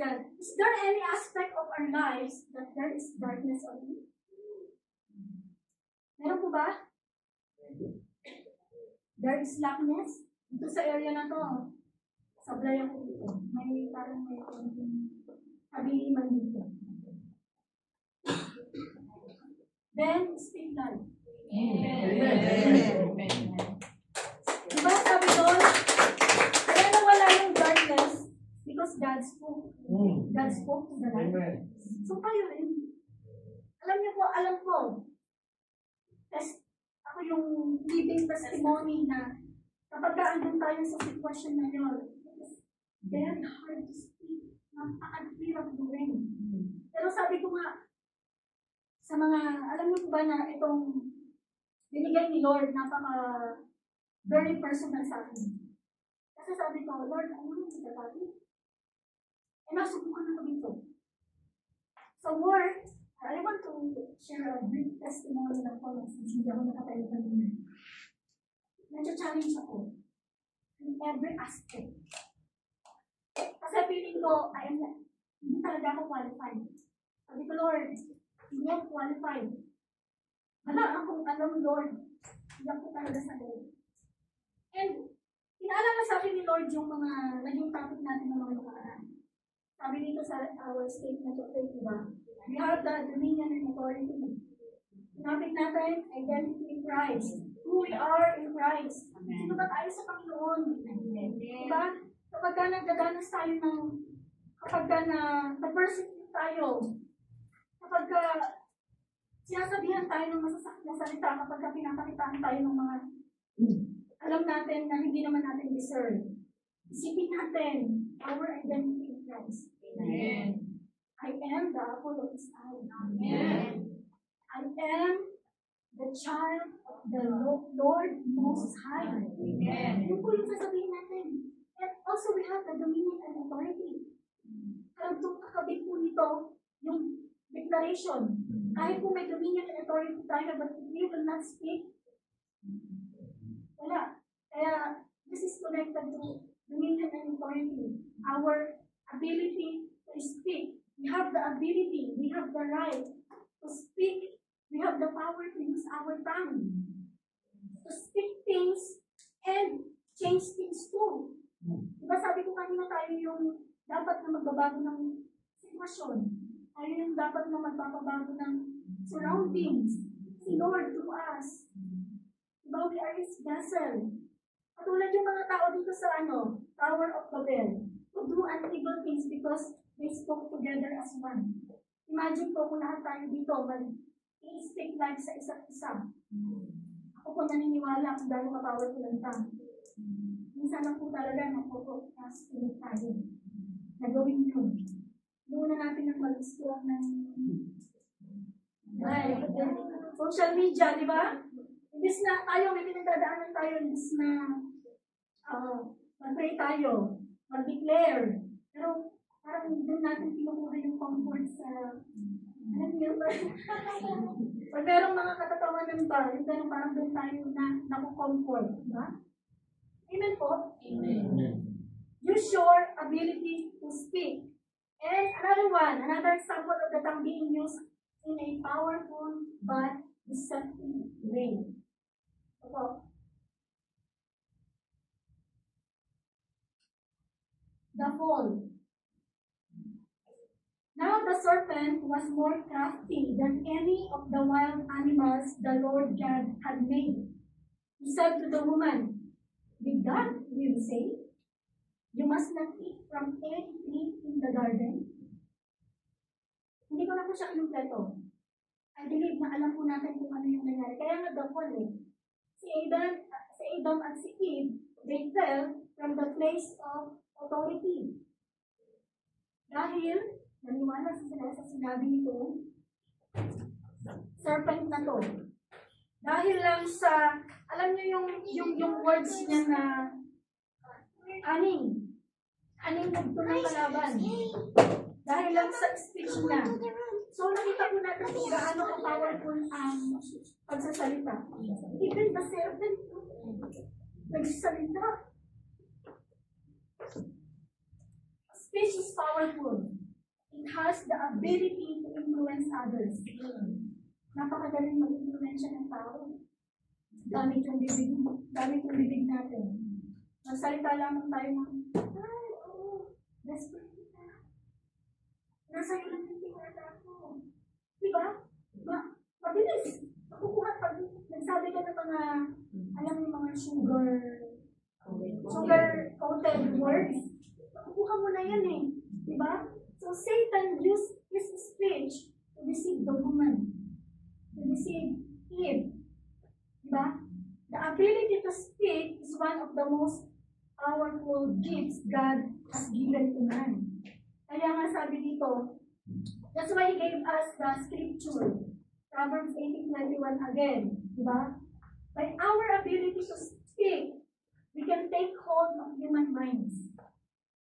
God. Is there any aspect of our lives that there is darkness on it? Meron po ba? There is lackness. Dito sa area na to, sablay ako dito. May parang may kabihiman dito. Then, speak life. Diba sabi doon, kaya nawala yung darkness because God spoke. God spoke to the light. So kayo rin, alam ko, ako yung living testimony na kapag andun tayo sa sitwasyon na yun, it's very hard to speak. Napakahirap gawin. Pero sabi ko nga, sa mga, alam niyo ba na itong binigay ni Lord, very personal sa akin. Kasi sabi ko, Lord, ano yung sinasabi? Eh, nasubukan na kami ito. Sa work, I want to share a brief testimony ng po since hindi ako nakatayo kanina. Nag-challenge ako in every aspect. Kasi feeling ko, hindi talaga ako qualified. Sabi ko, Lord, hindi ako qualified. Wala akong alam, Lord. Hindi ako talaga sa Lord. And, inaalala sa akin ni Lord yung mga naging topic natin ng mga nakaraan. Sabi dito sa our statement of faith, diba? We have the dominion and authority. Topic natin, identity in Christ. Who we are in Christ. Sino ba tayo sa Panginoon? Diba? Kapag ka nagdadanas tayo kapag ka na-persecute tayo, kapag ka sinasabihan tayo ng masasakit na salita, kapag ka pinapakitaan tayo ng mga alam natin na hindi naman natin deserve. Isipin natin our identity in Christ. Amen. I am the apple of His eye. Amen. I am the child of the Lord Most High. Amen. Yun po yung sasabihin natin. And also we have the dominion and authority. Karagtong kakabit po nito yung declaration. Kahit po may dominion and authority tayo, but if we will not speak, wala. Kaya this is connected to dominion and authority. Our ability to speak. We have the ability, we have the right to speak. We have the power to use our tongue. To speak things and change things too. Diba sabi ko kanina tayo yung dapat na magbabago ng sitwasyon. Tayo yung dapat na magpapabago ng surroundings. Si Lord to us. Diba we are His vessel. Katulad yung mga tao dito sa Tower of Babel. To do evil things because they spoke together as one. Imagine po kung lahat tayo dito i-speak life sa isa't isa. Ako po naniniwala kung gano'ng ka-powerful ang tongue. Minsan lang po talaga magpo-procrastinate tayo. Nagawin yun. Doon na natin ang mag-explore ng social media, di ba? Imbis na tayo, may pinagdadaanan tayo, imbis na mag-pray tayo, mag-declare. Pero parang doon natin pinukuha yung comfort sa alam niyo ba? Pag merong mga katatawanan ba, yung gano'n parang doon tayo na naku-comfort, di ba? Amen po? Amen. Use your ability to speak. And another example of the tongue being used in a powerful but deceptive way. Ito. The fall. Now the serpent was more crafty than any of the wild animals the Lord God had made. He said to the woman, "Did God really say, You must not eat from any tree in the garden. Hindi ko na po siya kinumpleto. I believe na alam po natin kung ano yung nangyari. Kaya nga the fall Si Adam at si Eve, they fell from the place of authority. Dahil, naniwala sila sa sinabi nito, serpent na to. Dahil lang sa, alam niyo yung words niya na aning nagtunang kalaban. Dahil lang sa speech niya. So nakita po natin kung gaano ka-powerful ang pagsasalita. Even the serpent, nagsasalita. Speech is powerful. It has the ability to influence others. Napakagaling mag-influence ng tao. Gamit yung bibig natin. Magsalita lamang tayo ng, ay, oo, best friend kita. Nasa iyo lang yung tingala ko. Diba? Mabilis. Makukuha pag nagsabi ka ng mga, alam mo yung mga sugar-coated words. Makukuha mo na yan eh. Diba? So Satan used his speech to deceive the woman. To deceive Eve. Diba? The ability to speak is one of the most powerful gifts God has given to man. Kaya nga sabi dito, that's why He gave us the scripture. Proverbs 18:21 again. Diba? By our ability to speak, we can take hold of human minds.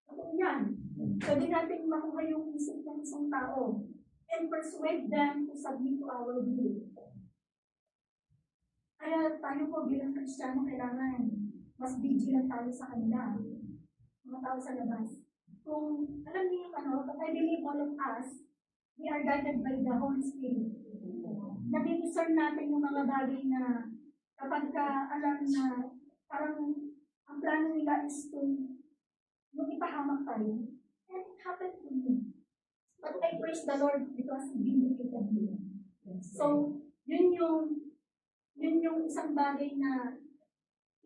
Ano yan? Pwede natin makuha yung isip ng isang tao and persuade them to submit to our will. Kaya tayo po bilang Kristiyano kailangan mas vigilant tayo sa kanila. Mga tao sa labas. Kung alam niyo yung but I believe all of us, we are guided by the Holy Spirit. Nabibisern natin yung mga bagay na kapag ka alam na parang ang plano nila is to yung ipahamak tayo. And it happened to me. But I praise the Lord because He vindicated me. So, yun yung isang bagay na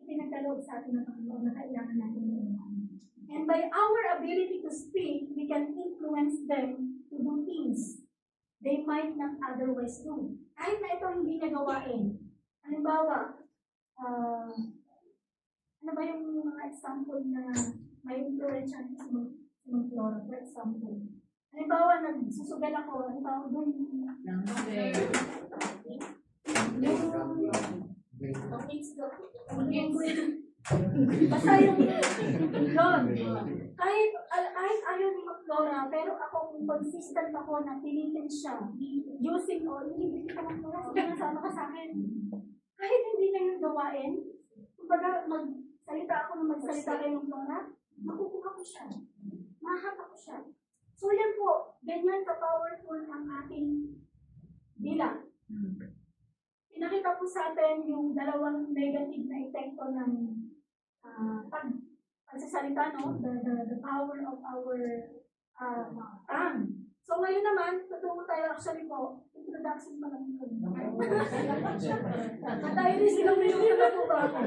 ipinagkaloob sa atin ng Panginoon na kailangan natin gawin. And by our ability to speak, we can influence them to do things they might not otherwise do. Kahit na ito hindi na gawain. Halimbawa, ano ba yung mga example na may influence sa mga flora, for example? Halimbawa, nagsusugal ako, halimbawa doon basta yung yun. Kahit ayaw ni Flora, pero ako consistent ako na pilitin siya using hindi ka nasama ka sa akin. Kahit hindi na yung gawain, kumbaga magsalita ako na magsalita kayo ng Flora, makukuha ko siya. Mahata ko siya. So yan po, ganyan ka-powerful ang ating bilang. Pinakita po sa atin yung dalawang negative na epekto ng pagsasalita, no? The power of our tongue. So ngayon naman, tutungo tayo actually po, introduction pa lang ito. At tayo rin silang review na po ba ako?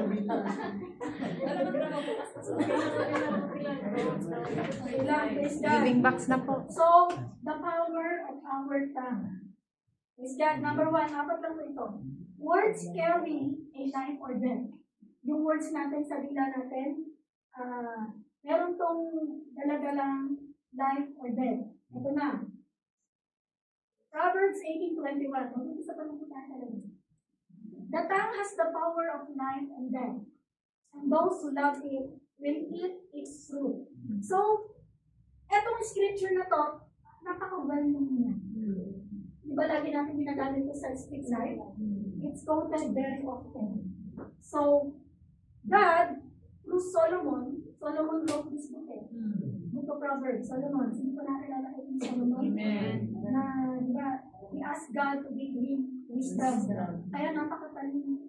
Giving box na po. So, the power of our tongue. Is God, number 1, apat lang po ito. Words carry a life or death. Yung words natin sa dila natin, meron tong daladalang life or death. Ito na. Proverbs 18:21. Mag-umpisa pa lang po tayo talaga. The tongue has the power of life and death, and those who love it will eat its fruit. So, etong scripture na to, napaka-well-known niya. Di ba lagi natin ginagamit ito sa Speak Life? It's quoted very often. So, God, through Solomon wrote this book eh. Book of Proverbs, Solomon. Sino po nakilala kayo ni Solomon? Amen. Na, di ba, he asked God to give him wisdom. Kaya napakatalino.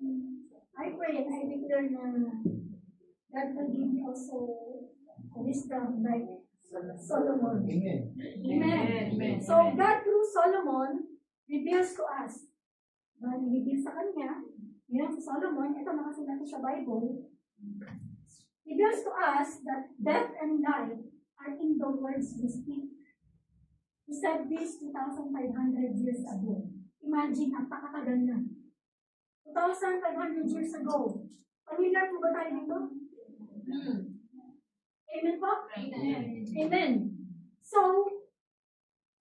I pray and I declare na God will give me also wisdom like Solomon. Amen. Amen. So, God through Solomon reveals to us. Reveals sa kanya, yun sa Solomon, ito nakasulat sa Bible. reveals to us that death and life are in the words we speak. He said this 2,500 years ago. Imagine, napakatagal na. 2,500 years ago. Familiar po ba tayo dito? Amen po? Amen. So,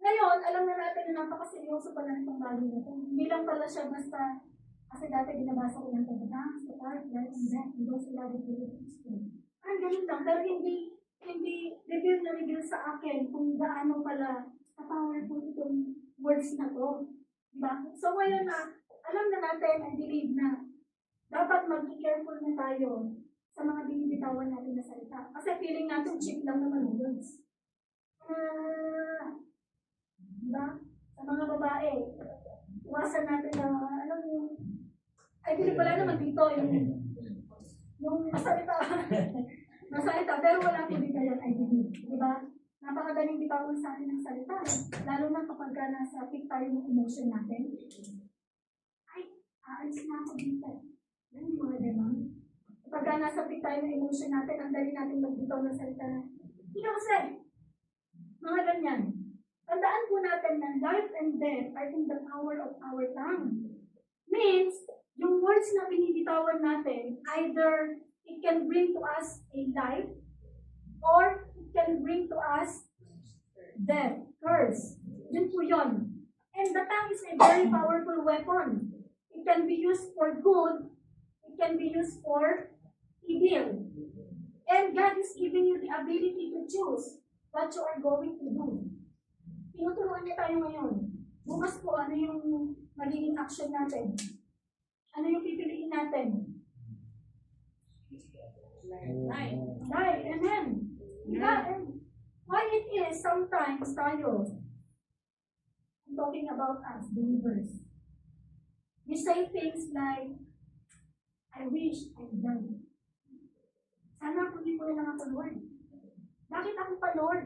ngayon, alam na natin na napakaseryoso pala nitong bagay na ito. Hindi lang pala siya basta, kasi dati binabasa ko ng pagkatang, sa part, life and death, and those who love it will be peaceful. Ganun lang, pero hindi reveal sa akin kung gaano pala powerful itong words na to. Diba? So ngayon na, alam na natin, I believe na dapat mag-careful na tayo sa mga binibitawan natin na salita. Kasi feeling natin, cheap lang naman ang words. Diba? Sa mga babae, iwasan natin na, alam mo, I believe wala naman dito yung masalita. Masalita, pero wala po dito yung I believe. Diba? Napakadaling bitawan sa akin ng salita. Lalo na kapag nasa peak tayo ng emotion natin. Ay, aalis na ako dito. Yan yung mga demang. Kapag nasa peak tayo ng emotion natin, ang dali natin magbitaw ng salita na, hindi ka kasi. Mga ganyan. Tandaan po natin na life and death are in the power of our tongue. Means, yung words na binibitawan natin, either it can bring to us a life, or it can bring to us death, curse. Yun po yun. And the tongue is a very powerful weapon. It can be used for good. It can be used for evil. And God is giving you the ability to choose what you are going to do. Tinuturuan niya tayo ngayon. Bukas po, ano yung magiging action natin? Ano yung pipiliin natin? Right. Amen. Diba? And why it is sometimes tayo, I'm talking about us, believers, we say things like, I wish I'm done. Sana kung hindi ko lang ako, Lord. Bakit ako pa, Lord?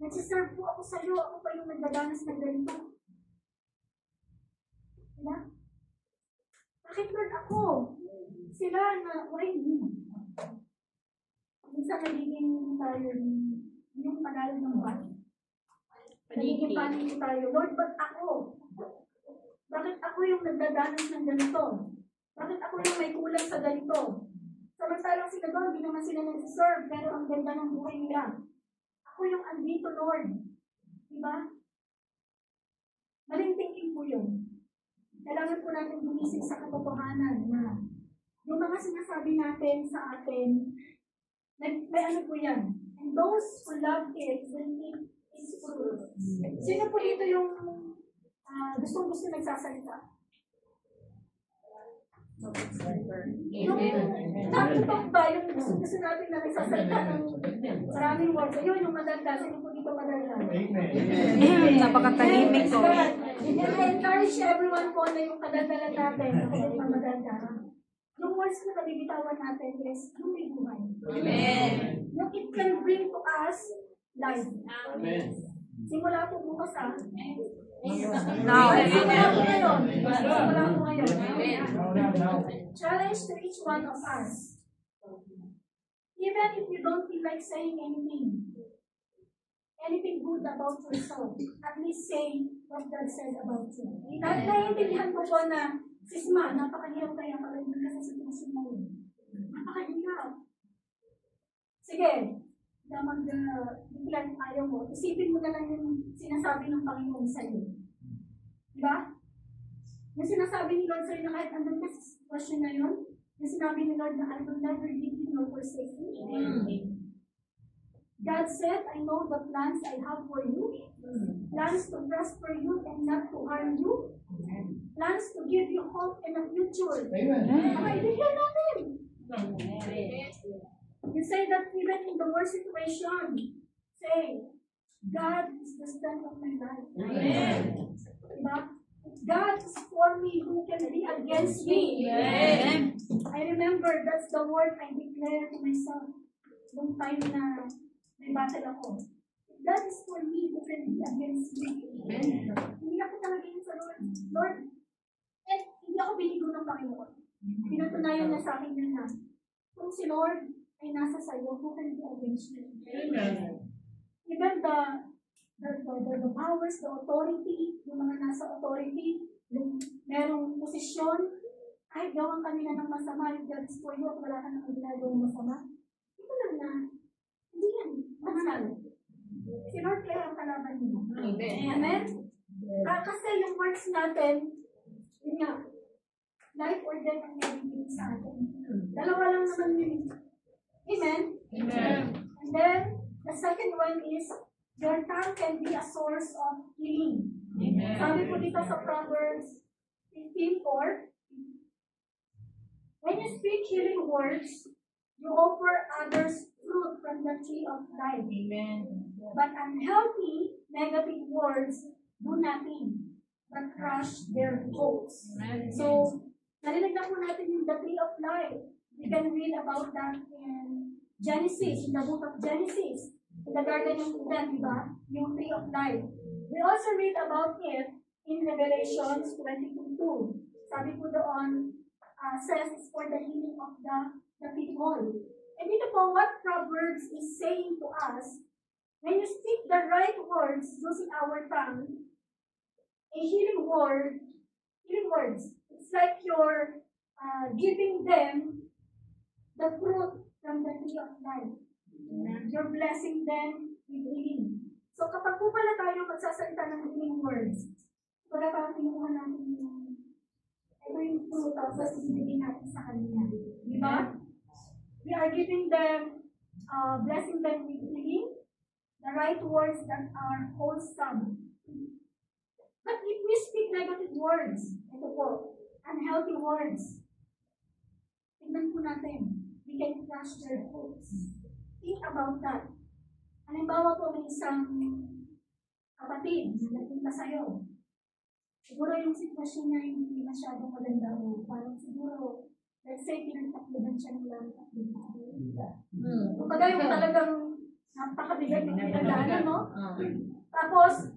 Nagsiserve po ako sa iyo, ako pa yung nagdadanas ng ganito. Diba? Bakit, Lord, ako? Sila na, why me? Minsan nagiging tayo yung panalo ng body. Nagiging panalo tayo. Lord, ba't ako? Bakit ako yung nagdadanas ng ganito? Bakit ako yung may kulang sa ganito? Samantalang sila doon, hindi naman sila nag-serve, pero ang ganda ng buhay nila. Ako yung andito, Lord. Diba? Maling thinking po yun. Kailangan po natin gumising sa katotohanan na yung mga sinasabi natin sa atin, may ano po yan. And those who love it will eat its fruit. Sino po dito yung gustong-gusto nagsasalita? Yung nakutong ba yung gusto natin na nagsasalita ng maraming words? Ayun, yung maganda. Sino po dito maganda? Napakatahimik ko. And I encourage everyone po na yung kadaldalan natin na maganda. Yung words na nabibitawan natin is yung may buhay. Amen. Yung it can bring to us life. Amen. Simula po bukas Now. Simula po ngayon. Challenge to each one of us. Even if you don't feel like saying anything good about yourself, at least say what God said about you. Naiintindihan ko po na, Sisma, napakahirap kaya pala hindi ka sa sitwasyon na yun. Napakahirap. Sige, na mag-declare ayaw mo, isipin mo na lang yung sinasabi ng Panginoon sa'yo. Diba? Yung sinasabi ni Lord sa'yo na kahit andun ka sa sitwasyon na yun, yung sinabi ni Lord na I will never leave you nor forsake you. God said, I know the plans I have for you, plans to prosper you and not to harm you, plans to give you hope and a future. Bigyan natin. You say that even in the worst situation, say, God is the strength of my life. Amen. Diba? God is for me, who can be against me? Amen. I remember that's the word I declare to myself nung time na may battle ako. God is for me, who can be against me? Hindi ako talaga yun sa Lord. Lord, hindi ako binigo ng Panginoon. Pinatunayan na sa akin yun na kung si Lord ay nasa sayo, who can be against you? Amen. Even the powers, the authority, yung mga nasa authority, yung merong posisyon, kahit gawang kanila ng masama, yung God is for you at wala ka nang ginagawang masama, ito lang na, hindi yan, mananalo. Si Lord kaya ang kalaban nila. Amen? Kasi yung words natin, yun nga, life or death ang nabibigay sa atin. Dalawa lang naman yun. Amen? Amen. And then, the second one is, your tongue can be a source of healing. Amen. Sabi po dito sa Proverbs 15:4, when you speak healing words, you offer others fruit from the tree of life. Amen. But unhealthy, negative words do nothing but crush their hopes. So, narinig na po natin yung the tree of life. We can read about that in Genesis, in the book of Genesis, in the Garden of Eden, diba? Yung tree of life. We also read about it in Revelations 22:2. Sabi po doon, says it's for the healing of the people. And ito po, what Proverbs is saying to us, when you speak the right words using our tongue, a healing words, it's like you're giving them the fruit from the tree of life. You're blessing them with healing. So kapag po pala tayo magsasalita ng healing words, wala parang kinuha natin ito yung fruit tapos ibigay natin sa kanila. Di ba? We are giving them, blessing them with healing, the right words that are wholesome. But if we speak negative words, ito po, unhealthy words, tignan po natin, we can crush their hopes. Think about that. Halimbawa po, may isang kapatid na nagpunta sa'yo. Siguro yung sitwasyon niya hindi masyadong maganda o parang siguro, let's say, pinagtakluban siya ng langit at lupa. Kumbaga yung talagang napakabigat ng pinagdaanan, no? Tapos,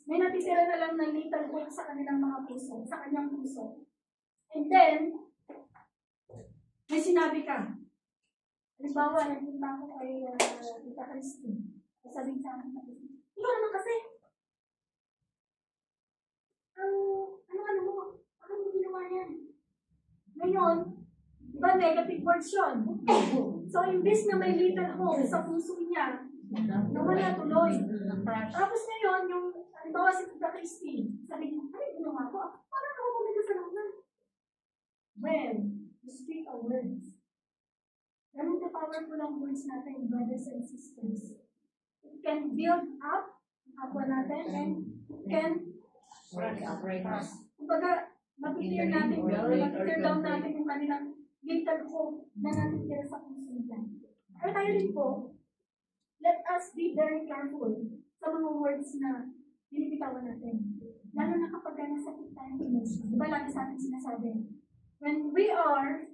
may natitira na lang ng little hope sa kanilang mga puso, sa kanyang puso. And then, may sinabi ka. Halimbawa, nagpunta ako kay Tita Christine. Sabi sa akin, ikaw naman kasi, ano mo? Ano mo ginawa yan? Ngayon, di ba negative words yun? So, imbis na may little hope sa puso niya, nawala tuloy. Tapos ngayon, yung, halimbawa si Tita Christine, sabi niya, ano ginawa ko? Parang ako may kasalanan. Well, you speak our words. Ganun ka-powerful ang words natin, brothers and sisters. It can build up kapwa natin and it can break us. Kumbaga, mag-clear down natin yung kanilang little hope na natitira sa puso nila. Kaya tayo rin po, let us be very careful sa mga words na binibitawan natin. Lalo na kapag nasakit tayong emotion. Diba lagi sa atin sinasabi? When we are,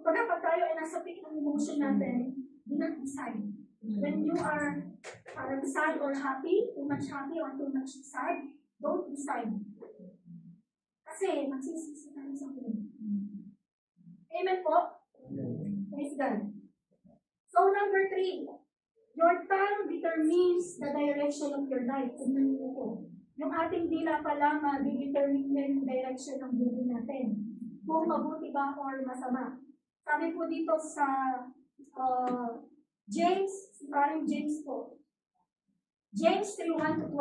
kapag tayo ay nasa peak ng emotion natin, do not decide. When you are sad or happy, too much happy or too much sad, don't decide. Kasi magsisisi tayo sa huli. Amen po? Praise God. So number 3, your tongue determines the direction of your life. Tignan niyo po. Yung ating dila pala ma-determine yung direction ng buhay natin. Kung mabuti ba or masama. Sabi po dito sa James, parang James po. James 3:1-12.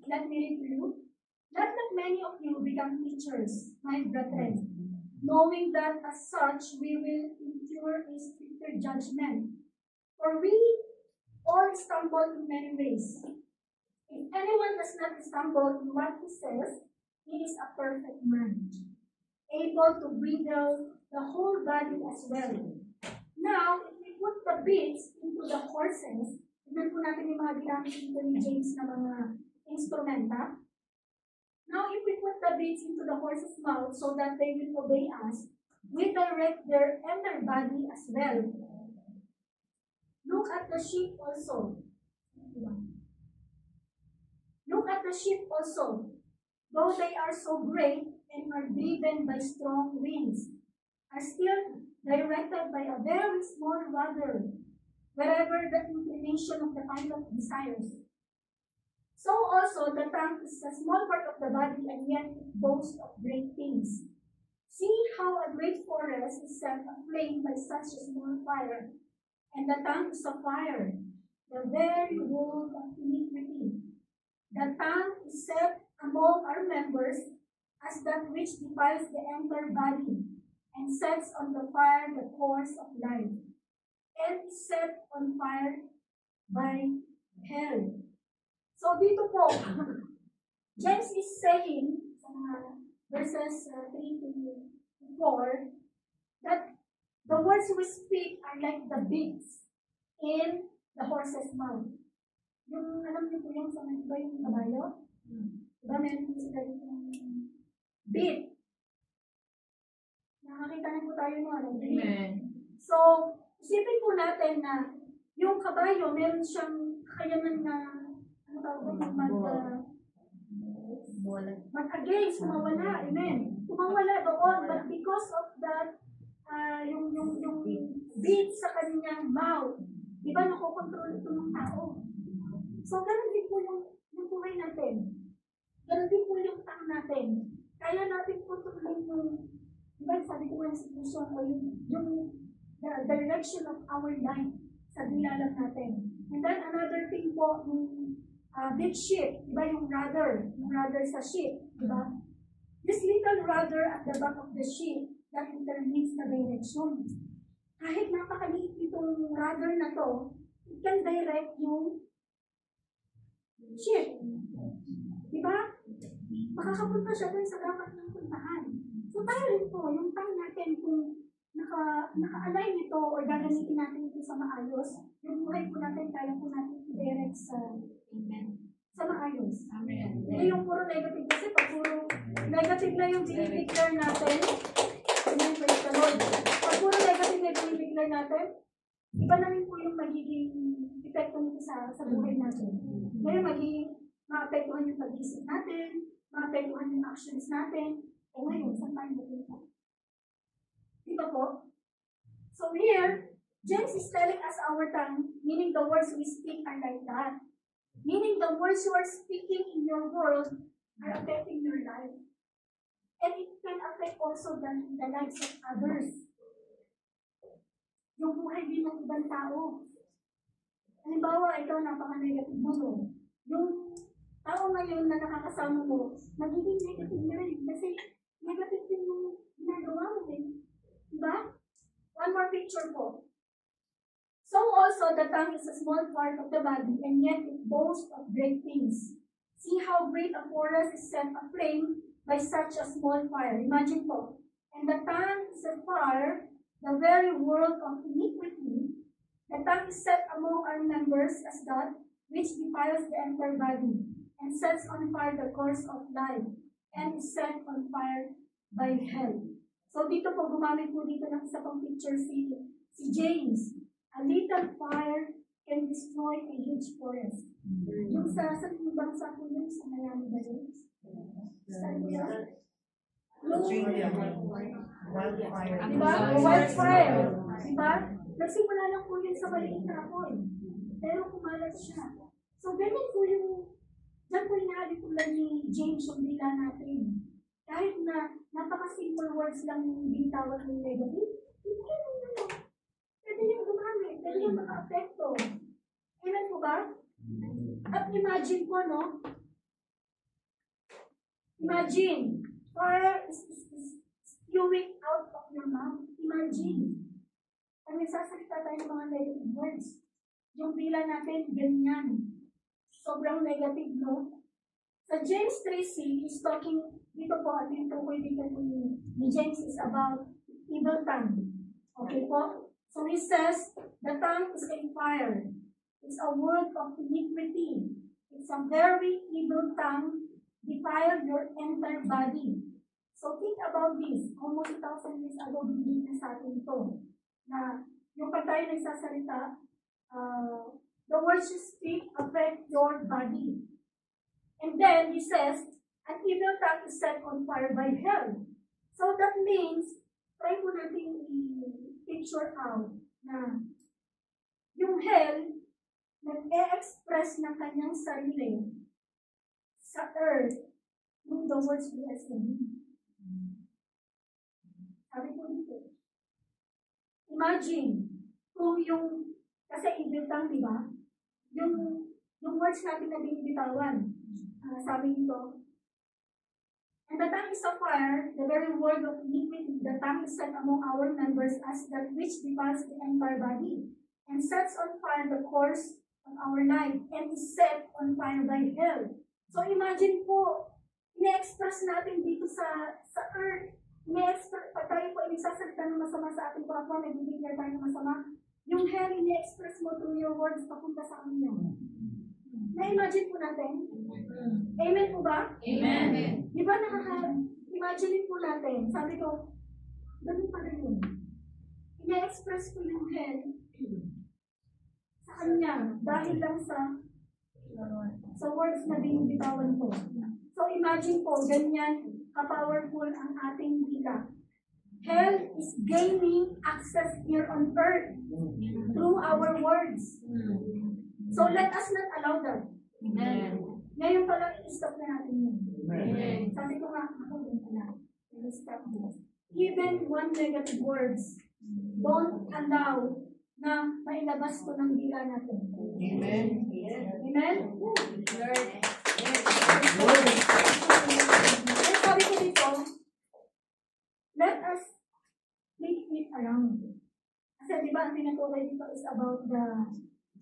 Let me read to you. Let not many of you become teachers, my brethren, knowing that as such we will endure a stricter judgment. For we all stumble in many ways. If anyone does not stumble in what he says, he is a perfect man, able to bridle the whole body as well. Now, if we put the bits into the horses, tignan po natin yung mga ginamit dito ni James na mga instrumenta. Now, if we put the bits into the horse's mouth so that they will obey us, we direct their inner body as well. Look at the sheep also. Look at the sheep also. Though they are so great and are driven by strong winds, are still directed by a very small rudder, wherever the inclination of the pilot desires. So also, the tongue is a small part of the body, and yet it boasts of great things. See how a great forest is set aflame by such a small fire, and the tongue is a fire, the very world of iniquity. The tongue is set among our members as that which defiles the entire body, and sets on the fire the course of life, and is set on fire by hell. So dito po, James is saying, verses 3 to 4, that the words we speak are like the beats in the horse's mouth. Yung, alam niyo po yung sa ba yung kabayo? Diba meron po sila yung beat. Nakakita na po tayo no, ng beat. So, isipin po natin na yung kabayo, meron siyang kakayanan na mag-against, kumawala, amen. Kumawala doon, but because of that, yung beat sa kanyang mouth, di ba nakokontrol ito ng tao? So, ganun din po yung buhay natin. Ganun din po yung tao natin. Kaya natin po tuloy yung, di ba sabi ko yung situation o yung the direction of our life sa dilalang natin. And then another thing po, big ship, di ba yung rudder sa ship, di ba? This little rudder at the back of the ship that determines the direction. Kahit napakaliit itong rudder na to, it can direct yung ship. Di ba? Makakapunta siya dun sa dapat ng puntahan. So tayo rin po, yung tongue natin kung naka-align ito o gagamitin natin ito sa maayos, yung buhay po natin, kaya po natin i-direct sa maayos. Amen. Hindi yung puro negative, kasi pag puro negative na yung dinideclare natin, amen, praise the Lord. Pag puro negative na yung dinideclare natin, iba na rin po yung magiging epekto nito sa buhay natin. Ngayon, maapektuhan yung pag-isip natin, maapektuhan yung actions natin, o ngayon, saan tayo mapunta? Diba po? So here, James is telling us our tongue, meaning the words we speak are like that. Meaning the words you are speaking in your world are affecting your life. And it can affect also the lives of others. Yung buhay din ng ibang tao. Halimbawa, ito, napaka-negative mo. Yung tao ngayon na nakakasama mo, magiging negative na rin. Kasi negative din yung ginagawa mo din. Diba? One more picture po. So also, the tongue is a small part of the body, and yet it boasts of great things. See how great a forest is set aflame by such a small fire. Imagine po. And the tongue is a fire, the very world of iniquity. The tongue is set among our members as that which defiles the entire body, and sets on fire the course of life, and is set on fire by hell. So dito po, gumamit po dito ng isa pang picture si James. A little fire can destroy a huge forest. Yung sa bansa po yun, sa Miami ba yun? Diba? Wildfire. Diba? Nagsimula lang po yun sa maliit na apoy. Pero kumalat siya. So, ganyan po yung, dyan po inaali po lang ni James yung dila natin. Kahit na napaka-simple words lang yung bintawan ng negative, hindi naman pwede yung gumamit, pwede yung maka-apekto. Amen po ba? At imagine po, no? Imagine, fire is spewing out of your mouth. Imagine. Pag nagsasalita tayo ng mga negative words, yung bila natin, ganyan. Sobrang negative, no? Sa James 3:6, he's talking, dito po, at yung tukoy dito ni James is about evil tongue. Okay po? So he says, the tongue is a fire. It's a word of iniquity. It's a very evil tongue, defile your entire body. So think about this. Almost 1,000 years ago, binigyan na sa atin ito. Na yung pag tayo nagsasalita, the words you speak affect your body. And then he says, an evil tongue is set on fire by hell. So that means, try po natin i-picture out na yung hell nag-e-express ng kanyang sarili sa earth through the words blessing. Sabi po dito, imagine kung yung, kasi ibitang, di ba? Yung words natin na binibitawan. Sabi nito, and the tongue is a fire, the very word of iniquity, the tongue is set among our members as that which defiles the entire body, and sets on fire the course of our life, and is set on fire by hell. So imagine po, ine-express natin dito sa earth, pag tayo po nagsasalita ng masama sa ating kapwa, nag-declare tayo ng masama, yung hell, ine-express mo through your words papunta sa kanila. Na-imagine po natin? Amen po ba? Amen. Di ba nakaka-imagine po natin? Sabi ko, ganun pala yun. Ine-express ko yung hell sa kanya dahil lang sa words na binibitawan ko. So imagine po, ganyan ka-powerful ang ating dila. Hell is gaining access here on earth through our words. So let us not allow that. Ngayon pa lang i-stop na natin yun. Sabi ko nga, ako din pala. I-stop mo. Even one negative words, don't allow na mailabas ko ng dila natin. Amen. Amen? And sabi ko dito, let us make it around. Kasi di ba ang tinutukoy dito is about the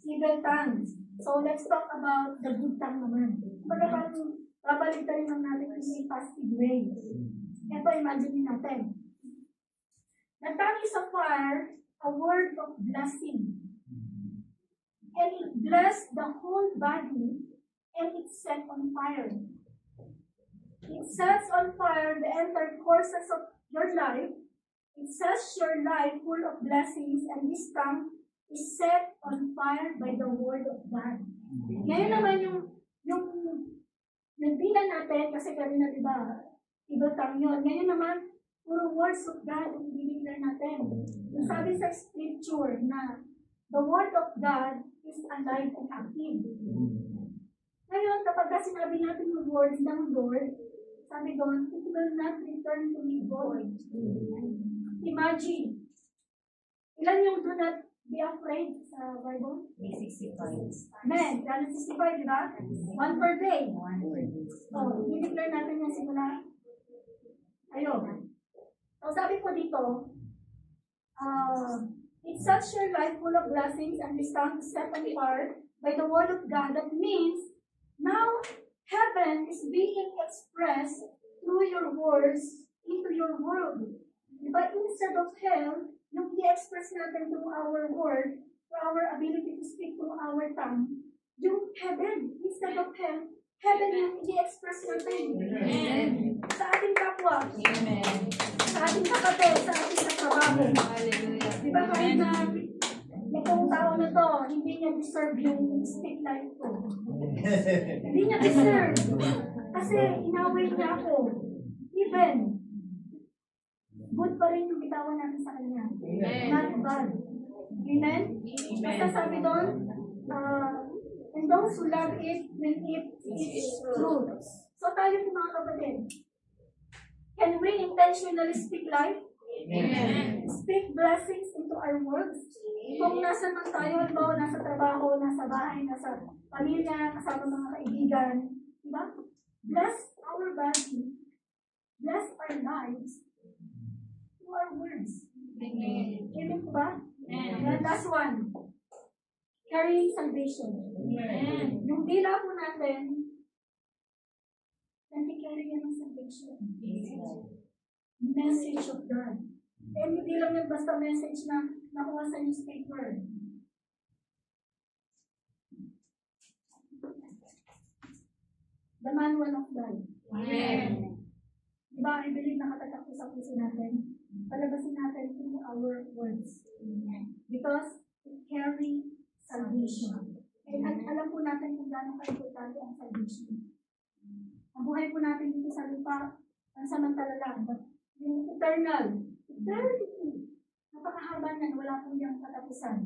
evil tongues. So let's talk about the good tongue naman. Baga parang babalik tayo ng natin in a positive way. Ito, imagine natin. The tongue is a fire, a word of blessing. And it blessed the whole body, and it set on fire. It sets on fire the entire courses of your life. It sets your life full of blessings, and this tongue is set on fire by the word of God. Ngayon naman yung bilan natin, kasi kanina diba, iba tongue yun. Ngayon naman, puro words of God ang binigyan natin. Yung sabi sa scripture na the word of God is alive and active. Ngayon, kapag sinabi natin yung words ng Lord, sabi doon, it will not return to me void. Imagine, ilan yung do not be afraid sa Bible? 65. Amen. John 65, di ba? 1 per day. So, i-declare natin yan simula. Ayun. So, sabi ko dito, it sets your life full of blessings and this tongue is set on fire by the word of God. That means, now, heaven is being expressed through your words into your world. But instead of hell, yung i-express natin through our word, through our ability to speak through our tongue, yung heaven, instead of hell, heaven yung i-express natin. Amen. Sa ating kapwa, Amen. sa ating kapatid, sa ating katrabaho. Hallelujah. Di ba kahit na itong tao na to, hindi niya deserve yung stick life ko. Hindi niya deserve. Kasi inaway niya ako. Even, good pa rin yung bitawan natin sa kanya. Not bad. Amen? Basta sabi doon, and those who love it will eat its fruit. So tayo po mga kapatid, can we intentionally speak life? Amen. Speak blessings into our words. Kung nasa man tayo, halimbawa, nasa trabaho, nasa bahay, nasa pamilya, kasama mga kaibigan, diba? Bless our body. Bless our lives through our words. Amen. Amen po ba? Amen. And last one. Carrying salvation. Amen. Yung dila po natin, nag-carry yan ng salvation. Message of God. And hindi lang yung basta message na nakuha sa newspaper. The manual of God. Amen. Diba, I believe nakatatak po sa puso natin. Palabasin natin through our words. Because it carry salvation. And alam po natin kung gaano ka-importante ang salvation. Ang buhay po natin dito sa lupa, ang samantala lang. But yung eternal 32. Napakahaba na, wala pong yung katapusan.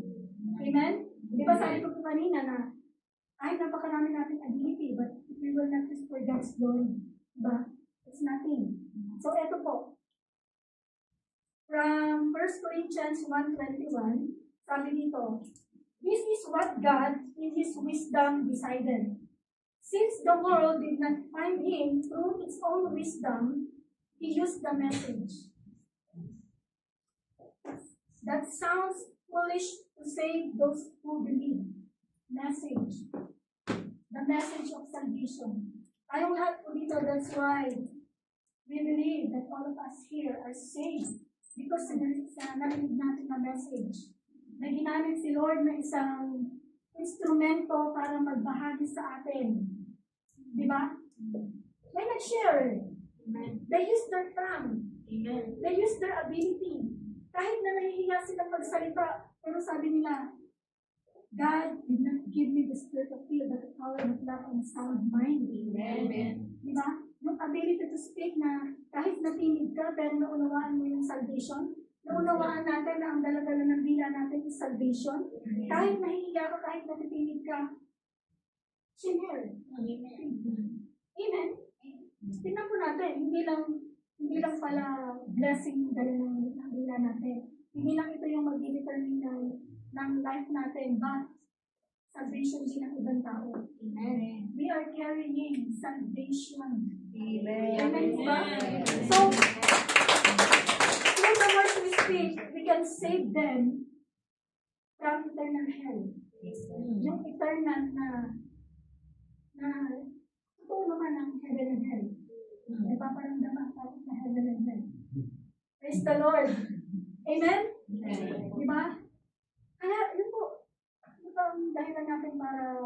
Amen? Di ba sabi ko po kanina na, ay, napakarami natin ability, but if we will not use for God's glory, diba? It's nothing. So, eto po. From 1 Corinthians 1:21, sabi dito, this is what God, in His wisdom, decided. Since the world did not find Him through its own wisdom, He used the message. That sounds foolish to save those who believe. Message. The message of salvation. Tayong lahat po dito, that's why we believe that all of us here are saved. Because narinig natin na message. Na ginamit si Lord na isang instrumento para magbahagi sa atin. Di ba? May nag-share. They use their tongue. They use their ability. Kahit na nahihiya silang magsalita, pero sabi nila, God did not give me the spirit of fear, but the power of love and sound mind. Amen. Di ba? Yung ability to speak na kahit natingid ka, pero naunawaan mo yung salvation, naunawaan natin na ang dala-dala ng bila natin is salvation. Kahit nahihiya ka, kahit natitingid ka, share. Amen. Tingnan po natin, hindi lang pala blessing yung dala ng bila natin. Hindi lang ito yung mag-determine ng life natin, but salvation din ng ibang tao. Amen. We are carrying salvation. Amen. Amen ba? So, through the words we speak, we can save them from eternal hell. Yung eternal na totoo naman ang heaven and hell. Napaparamdaman tapos na heaven and hell. Praise the Lord. Amen? Diba? Kaya, yun po. Ito ang dahilan natin para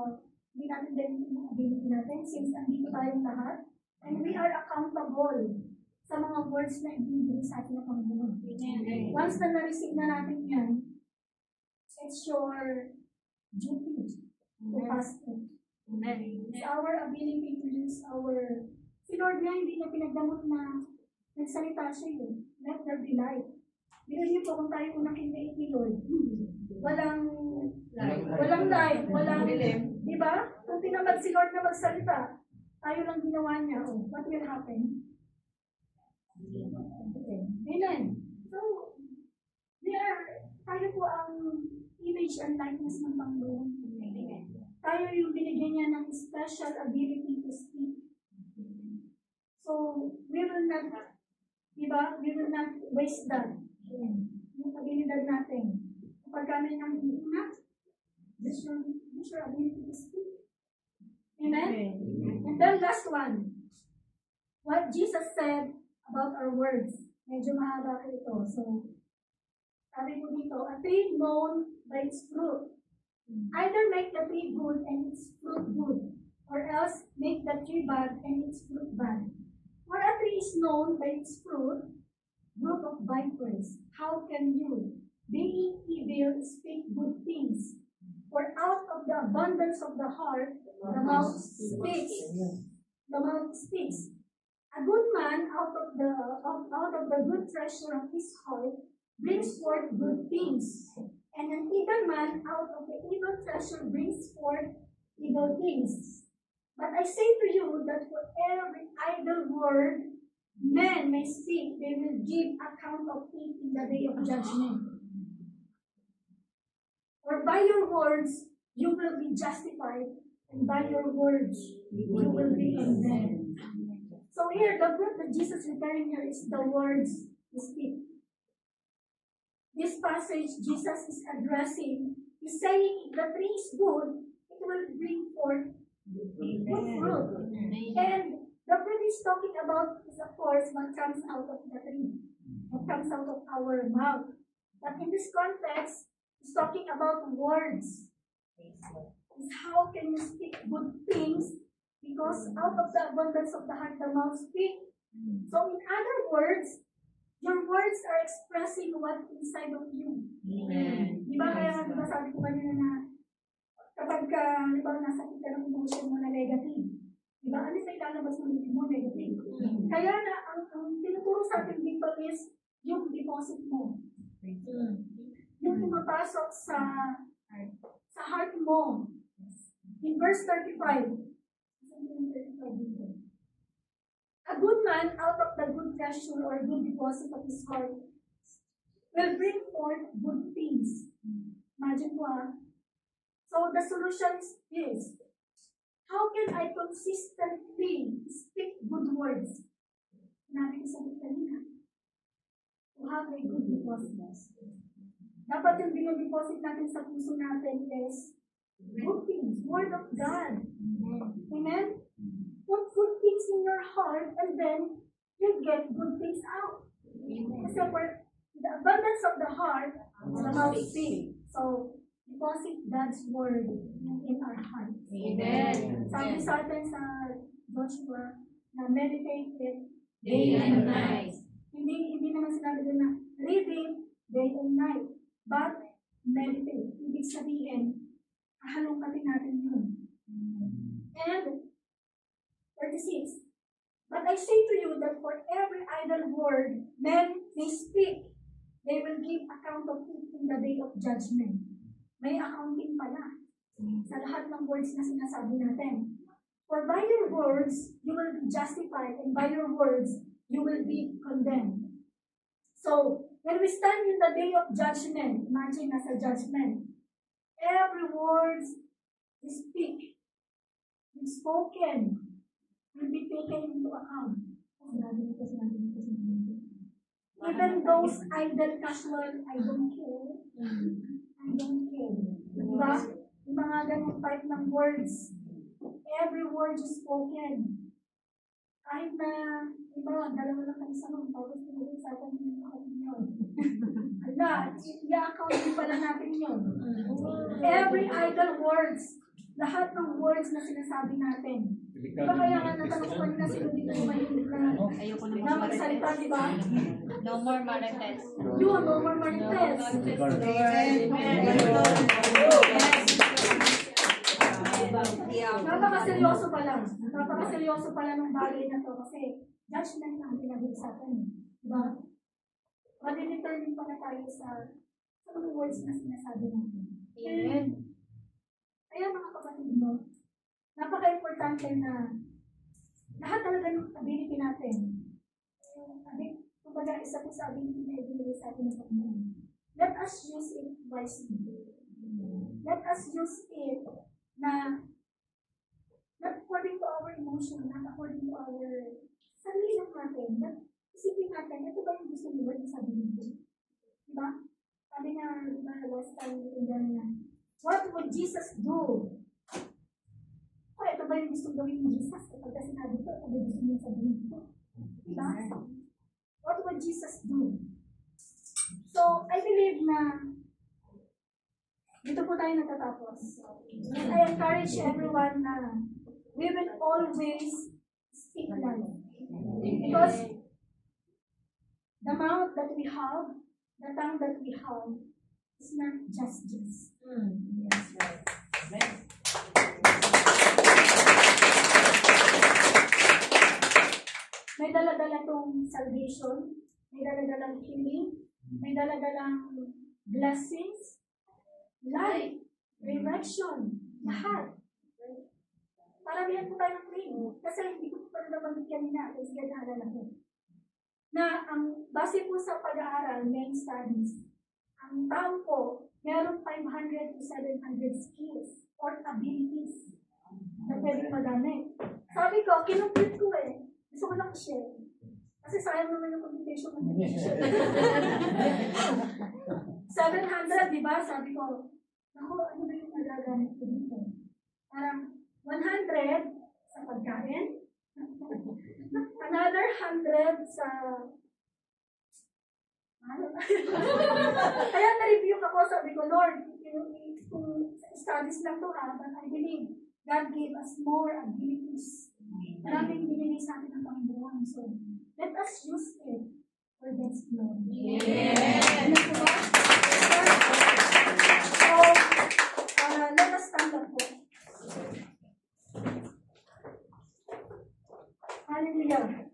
hindi natin din yung ability natin since andito tayong lahat. And we are accountable sa mga words na ibinigay sa atin ng Panginoon. Once na na-receive na natin yan, it's your duty to pass it. It's our ability to use our... Si Lord nga, hindi niya pinagdamot na nagsalita siya yun. Let there be light. Bilang niyo po kung tayo unang kinait ni Lord, walang light, walang dilim. Diba? Kung tinamad si Lord na magsalita, tayo lang ginawa niya, what will happen? Amen. So, tayo po ang image and likeness ng Panginoon. Tayo yung binigyan niya ng special ability to speak. So, we will not, diba? We will not waste that. Yung abilidad natin. Kapag kami nang iingat, this your ability to speak. Amen? And then last one. What Jesus said about our words. Medyo mahaba ko ito. So, sabi ko dito, a tree known by its fruit. Either make the tree good and its fruit good, or else make the tree bad and its fruit bad. For a tree is known by its fruit, group of vipers. How can you, being evil, speak good things? For out of the abundance of the heart, the mouth speaks. The mouth speaks. A good man out of the good treasure of his heart brings forth good things, and an evil man out of the evil treasure brings forth evil things. But I say to you that for every idle word men may speak, they will give account of it in the day of judgment. For by your words you will be justified, and by your words you will be condemned. So here, the fruit that Jesus is referring here is the words we speak. This passage Jesus is addressing, he's saying if the tree is good, it will bring forth good fruit. And the fruit he's talking about is, of course, what comes out of the tree, what comes out of our mouth. But in this context, he's talking about words. It's how can you speak good things, because out of the abundance of the heart, the mouth speaks. So in other words, your words are expressing what inside of you. Amen. Diba kaya, diba sabi ko kanina na kapag ka, diba nasakit ka ng emotion mo na negative, diba ano sa ilalabas ng bibig mo negative? Kaya na, ang tinuturo sa atin dito is yung dinedeposit mo. Yung pumapasok sa heart mo. In verse 35, a good man out of the good treasure or good deposit of his heart will bring forth good things. Imagine mo So the solution is, how can I consistently speak good words? Natin sa kanina. To have a good deposit. Dapat yung binodeposit natin sa puso natin is good things, Word of God. Amen? Put good things in your heart and then you get good things out. Kasi for the abundance of the heart, the mouth speaks. So, deposit God's Word in our hearts. Amen. Sabi sa atin sa Joshua, na meditate it Day and night. Hindi naman sinabi doon na read it day and night. But meditate. Ibig sabihin, hahalungkatin natin yun. And 36. But I say to you that for every idle word men may speak, they will give account of it in the day of judgment. May accounting pala sa lahat ng words na sinasabi natin. For by your words, you will be justified, and by your words, you will be condemned. So, when we stand in the day of judgment, imagine nasa judgment, every word we speak, is spoken, will be taken into account. Even those idle casual, I don't care. I don't care. Diba? Yung mga ganong type ng words, every word is spoken. Kahit na, iba, dalawa lang kami sa room, tapos pinag-usapan yung opinion. Ala, i-account pala natin yun. Every idle words, lahat ng words na sinasabi natin. Diba kaya nga natanong ko kanina sino dito yung mahilig na magsalita, diba? No more marites. Yun, no more marites. Napakaseryoso pala ng bagay na to kasi judgment ang pinag-uusapan. Diba? Madidetermine pala tayo sa mga words na sinasabi natin. Amen. Kaya mga kapatid mo, napaka-importante na lahat talaga ng ability natin. Kumbaga, isa po sa ability na ibigay sa atin ng Panginoon. Let us use it wisely. Let us use it na not according to our emotion, not according to our sarili lang natin. Isipin natin, ito ba yung gusto ni Lord sa sabihin ko? Diba? Sabi nga, diba, last time, na, what would Jesus do? O, ito ba yung gusto gawin ni Jesus? Kapag sinabi ko, ito ba yung gusto niya sabihin ko? Diba? What would Jesus do? So, I believe na dito po tayo natatapos. And I encourage everyone na we will always speak life. Because the mouth that we have, the tongue that we have, is not just. That's right. May dala-dala tong salvation, may dala-dalang healing, may dala-dalang blessings, life, resurrection, lahat. Paramihan po tayo ng claim. Kasi hindi ko pa rin nabanggit kanina, kasi gano'n ko. Na ang base po sa pag-aaral, main studies, ang tao po, meron 500 to 700 skills or abilities na pwedeng magamit. Sabi ko, kinumpute ko gusto ko lang share. Kasi sayang naman yung computation ko. 700, di ba? Sabi ko, ako, ano ba yung magagamit ko dito? Parang 100 sa pagkain, another 100 sa kaya na-review ako, sabi ko, Lord, kung studies lang to but I believe God gave us more abilities. Maraming binigay sa atin ng Panginoon. So, let us use it for God's glory. Amen. So, let us stand up po. Hallelujah.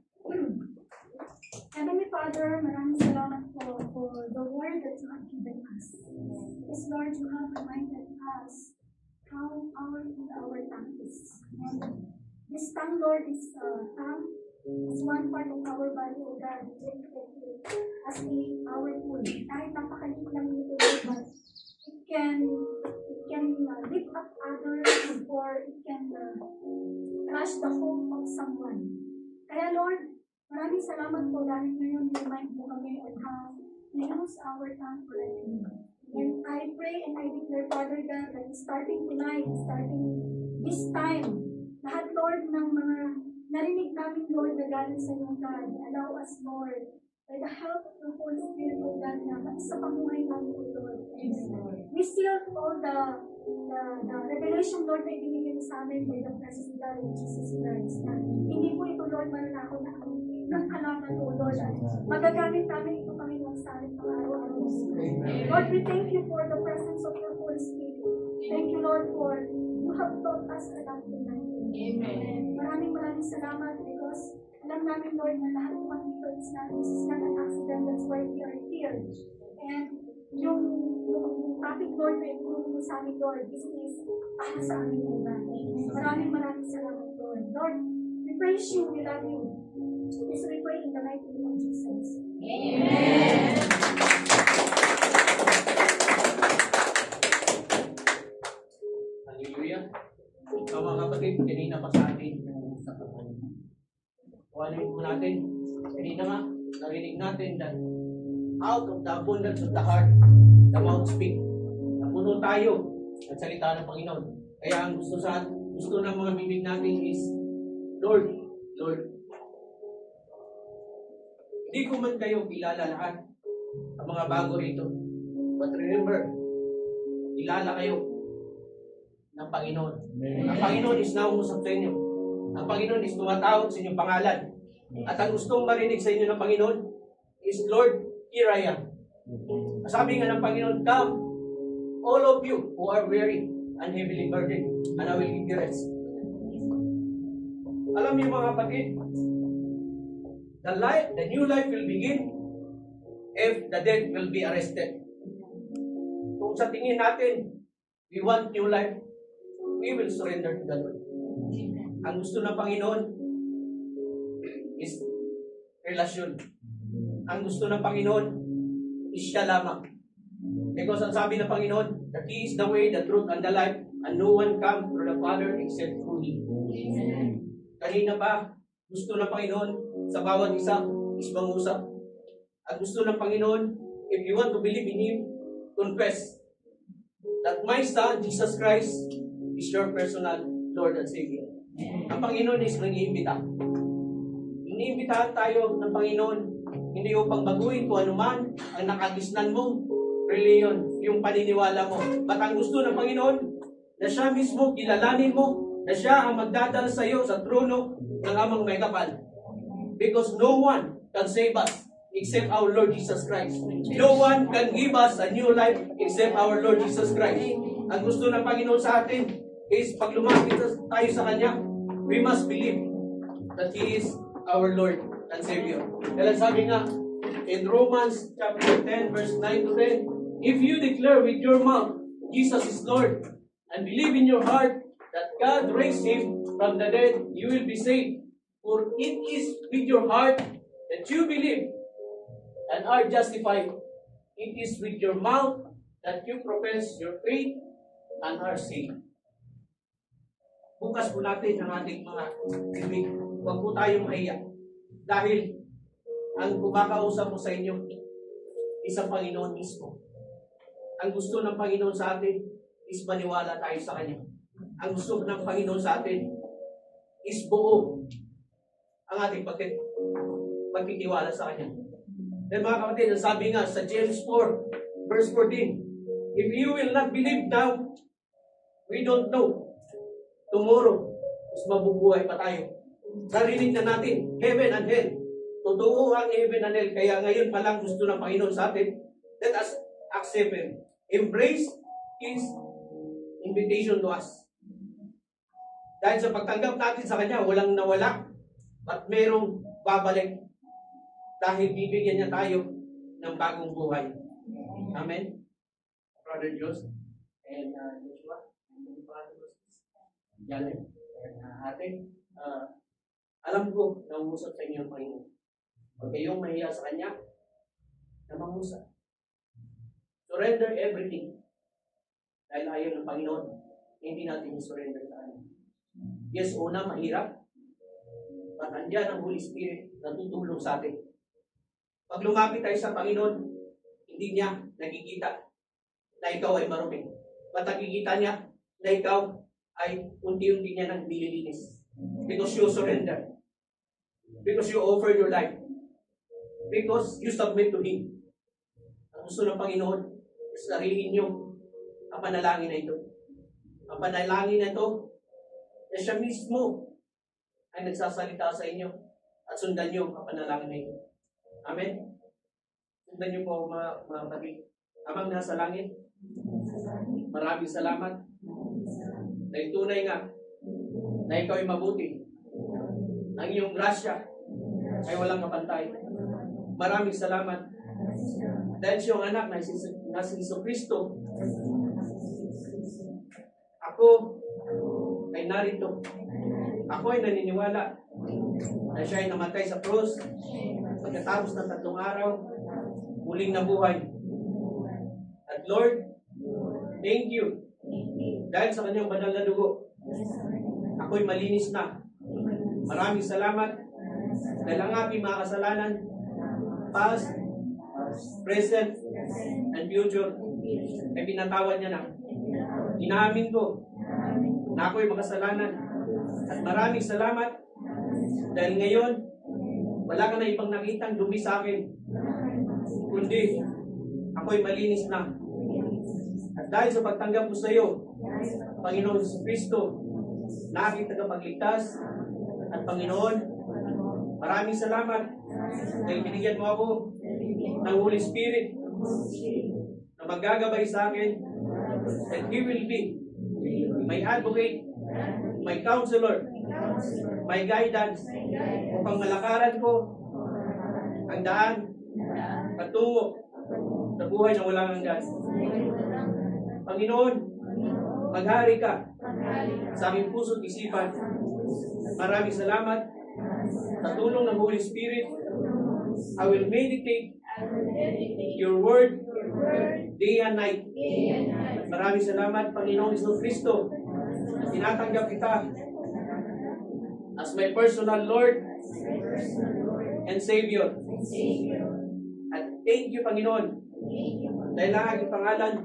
Heavenly Father, maraming salamat po Lord, you have reminded us how powerful our tongue is. And this tongue, Lord, is one part of our body, O God. We dedicate it as our food. Kahit napakaliit lang nito, Lord, but it can lift up others or it can crush the hope of someone. Kaya Lord, maraming salamat po dahil ngayon remind mo kami on how to use our tongue correctly. And I pray and I declare, Father God, that starting tonight, starting this time, lahat Lord ng mga narinig namin, Lord, na galing sa iyong God, allow us, Lord, by the help of the Holy Spirit, O God, na sa pamuhay namin, O Lord. We seal all the revelation, Lord, na ibinigay mo sa amin by the presence of God in Jesus Christ. Na hindi po ito, Lord, mananakaw na ng kalaman, O Lord. At magagamit namin ito, Panginoon, sa aming pang-araw-araw. Lord, we thank you for the presence of your Holy Spirit. Thank you, Lord, for you have taught us a lot tonight. Amen. Maraming salamat because alam namin, Lord, na lahat ng mga dito is not an accident. That's why we are here. And yung topic, Lord, na itulong mo sa amin, Lord, this is para sa amin, Lord. Maraming salamat, Lord. Lord, we praise you, we love you. This we pray in the mighty name of Jesus. Amen. Hallelujah. So mga kapatid, kanina pa sa atin yung sa kapatid. Kuhanin po natin. Kanina nga, narinig natin that out of the abundance of the heart, the mouth speak. Napuno tayo at salita ng Panginoon. Kaya ang gusto ng mga bibig natin is, Lord, Lord. Hindi ko man kayo kilala lahat ang mga bago rito. But remember, kilala kayo ng Panginoon. Ang Panginoon is naungusap sa inyo. Ang Panginoon is tumatawag sa inyong pangalan. At ang gustong marinig sa inyo ng Panginoon is, Lord, here I am. Sabi nga ng Panginoon, come, all of you who are weary and heavily burdened, and I will give you rest. Alam niyo mga kapatid, the new life will begin if the dead will be arrested. Kung sa tingin natin, we want new life, we will surrender to the Lord. Ang gusto ng Panginoon is relasyon. Ang gusto ng Panginoon is siya lamang. Because ang sabi ng Panginoon, that He is the way, the truth, and the life, and no one comes to the Father except through Him. Kanina pa, gusto ng Panginoon sa bawat isa is mangusap. At gusto ng Panginoon, if you want to believe in Him, confess that my Son, Jesus Christ, is your personal Lord and Savior. Ang Panginoon is nag-iimbita. Iniimbitahan tayo ng Panginoon, hindi upang baguhin kung anuman ang nakagisnan mong reliyon, yung paniniwala mo. But ang gusto ng Panginoon, na siya mismo kilalanin mo, na siya ang magdadala sa iyo sa trono ng Amang May Kapal. Because no one can save us except our Lord Jesus Christ. No one can give us a new life except our Lord Jesus Christ. Ang gusto ng Panginoon sa atin is pag lumapit tayo sa Kanya, we must believe that He is our Lord and Savior. Dahil sabi nga, in Romans chapter 10, verse 9 to 10, if you declare with your mouth, Jesus is Lord, and believe in your heart that God raised Him from the dead, you will be saved. For it is with your heart that you believe and are justified. It is with your mouth that you profess your faith and are saved. Bukas po natin ang ating mga bibig. Huwag po tayong mahiya. Dahil ang kumakausap po sa inyo, isang Panginoon mismo. Ang gusto ng Panginoon sa atin is maniwala tayo sa Kanya. Ang gusto ng Panginoon sa atin is buo ang ating pagtitiwala sa Kanya. Then mga kapatid, ang sabi nga sa James 4, verse 14, if you will not believe now, we don't know. Tomorrow, is mabubuhay pa tayo. Narinig na natin, heaven and hell. Totoo ang heaven and hell. Kaya ngayon pa lang gusto ng Panginoon sa atin, let us accept Him. Embrace His invitation to us. Dahil sa pagtanggap natin sa Kanya, walang nawala at merong babalik. Dahil bibigyan niya tayo ng bagong buhay. Amen? Brother Jos, and Joshua, and Brother Janet, and ate, alam ko na umusap sa inyo ang Panginoon. Huwag kayong mahiya sa Kanya na mangusap. Surrender everything. Dahil ayaw ng Panginoon, hindi natin surrender sa Kanya. Yes, una, mahirap. But andyan ang Holy Spirit na tutulong sa atin. Pag lumapit tayo sa Panginoon, hindi niya nakikita na ikaw ay marumi. But nakikita niya na ikaw ay unti-unti niya nang nililinis. Because you surrender. Because you offer your life. Because you submit to Him. Ang gusto ng Panginoon, sarihin niyo ang panalangin na ito. Ang panalangin na ito, na siya mismo ay nagsasalita sa inyo at sundan niyo ang panalangin na ito. Amen? Sundan niyo po mga kapatid. Amang nasa langit, maraming salamat dahil tunay nga na ikaw ay mabuti. Ang iyong grasya ay walang kapantay. Maraming salamat dahil sa iyong anak na si Jesucristo. Ako ay narito. Ako ay naniniwala na siya ay namatay sa krus. Pagkatapos ng 3 araw, muling nabuhay. At Lord, thank you. Dahil sa kanyang banal na dugo, ako'y malinis na. Maraming salamat dahil ang aking mga kasalanan, past, present, and future, ay pinatawad niya na. Inaamin ko na ako'y makasalanan. At maraming salamat dahil ngayon, wala ka na ibang nakitang dumi sa akin, kundi ako'y malinis na. At dahil sa pagtanggap ko sa iyo, Panginoon Kristo, na aking tagapagligtas, at Panginoon, maraming salamat dahil binigyan mo ako ng Holy Spirit na maggagabay sa akin, and He will be my advocate, my counselor, my guidance, upang malakaran ko ang daan patungo sa buhay na walang hanggan. Panginoon, maghari ka sa aming puso at isipan. Maraming salamat sa tulong ng Holy Spirit. I will meditate your word day and night. At maraming salamat, Panginoon Jesucristo, na tinatanggap kita as my personal Lord and Savior. At thank you, Panginoon, dahil ang aking pangalan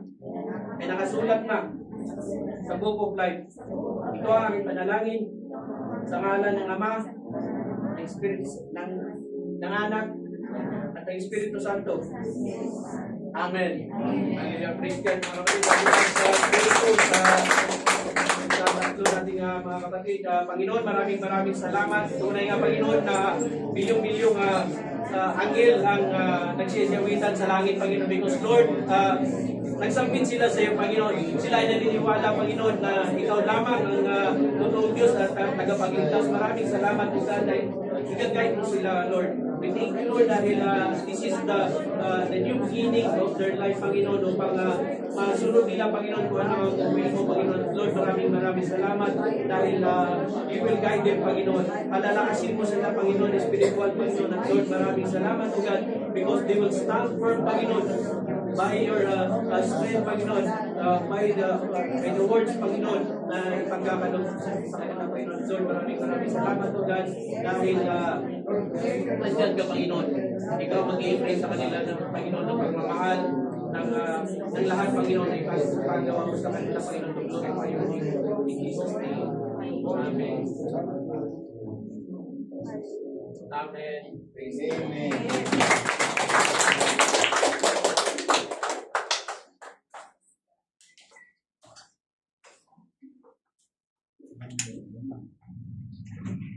ay nakasulat na sa Book of Life. Ito ang aking panalangin sa ngalan ng Ama, ng Espiritu, ng Anak, at ng Espiritu Santo. Amen. Hallelujah. Praise God. Mga kapatid, sa Espiritu, sa tatlo nating mga kapatid. Panginoon, maraming salamat. Tunay nga, Panginoon, na milyong-milyong anghel ang nagsisiyawitan sa langit, Panginoon. Because Lord, nagsambit sila sa iyo, Panginoon. Sila ay naniniwala, Panginoon, na ikaw lamang ang totoong Diyos at tagapagligtas. Maraming salamat po sa dahil i-guide mo sila, Lord. We thank you, Lord, dahil this is the new beginning of their life, Panginoon, upang masunod nila, Panginoon, kung ano ang gawin mo, Panginoon. Lord, maraming salamat dahil you will guide them, Panginoon. Palalakasin mo sila, Panginoon, spiritual, Panginoon. At Lord, maraming salamat, O God, because they will stand firm, Panginoon, by your strength, Panginoon, by the words, Panginoon, na ipagkakalog sa kanila, Panginoon. Lord, maraming salamat, O God, dahil nandiyan ka, Panginoon. Ikaw mag-i-pray sa kanila ng Panginoon ng pagmamahal, ng lahat, Panginoon, ay paggawa mo sa kanila, Panginoon, ng glorify your name. In Jesus' name. Amen. Amen. Praise Amen.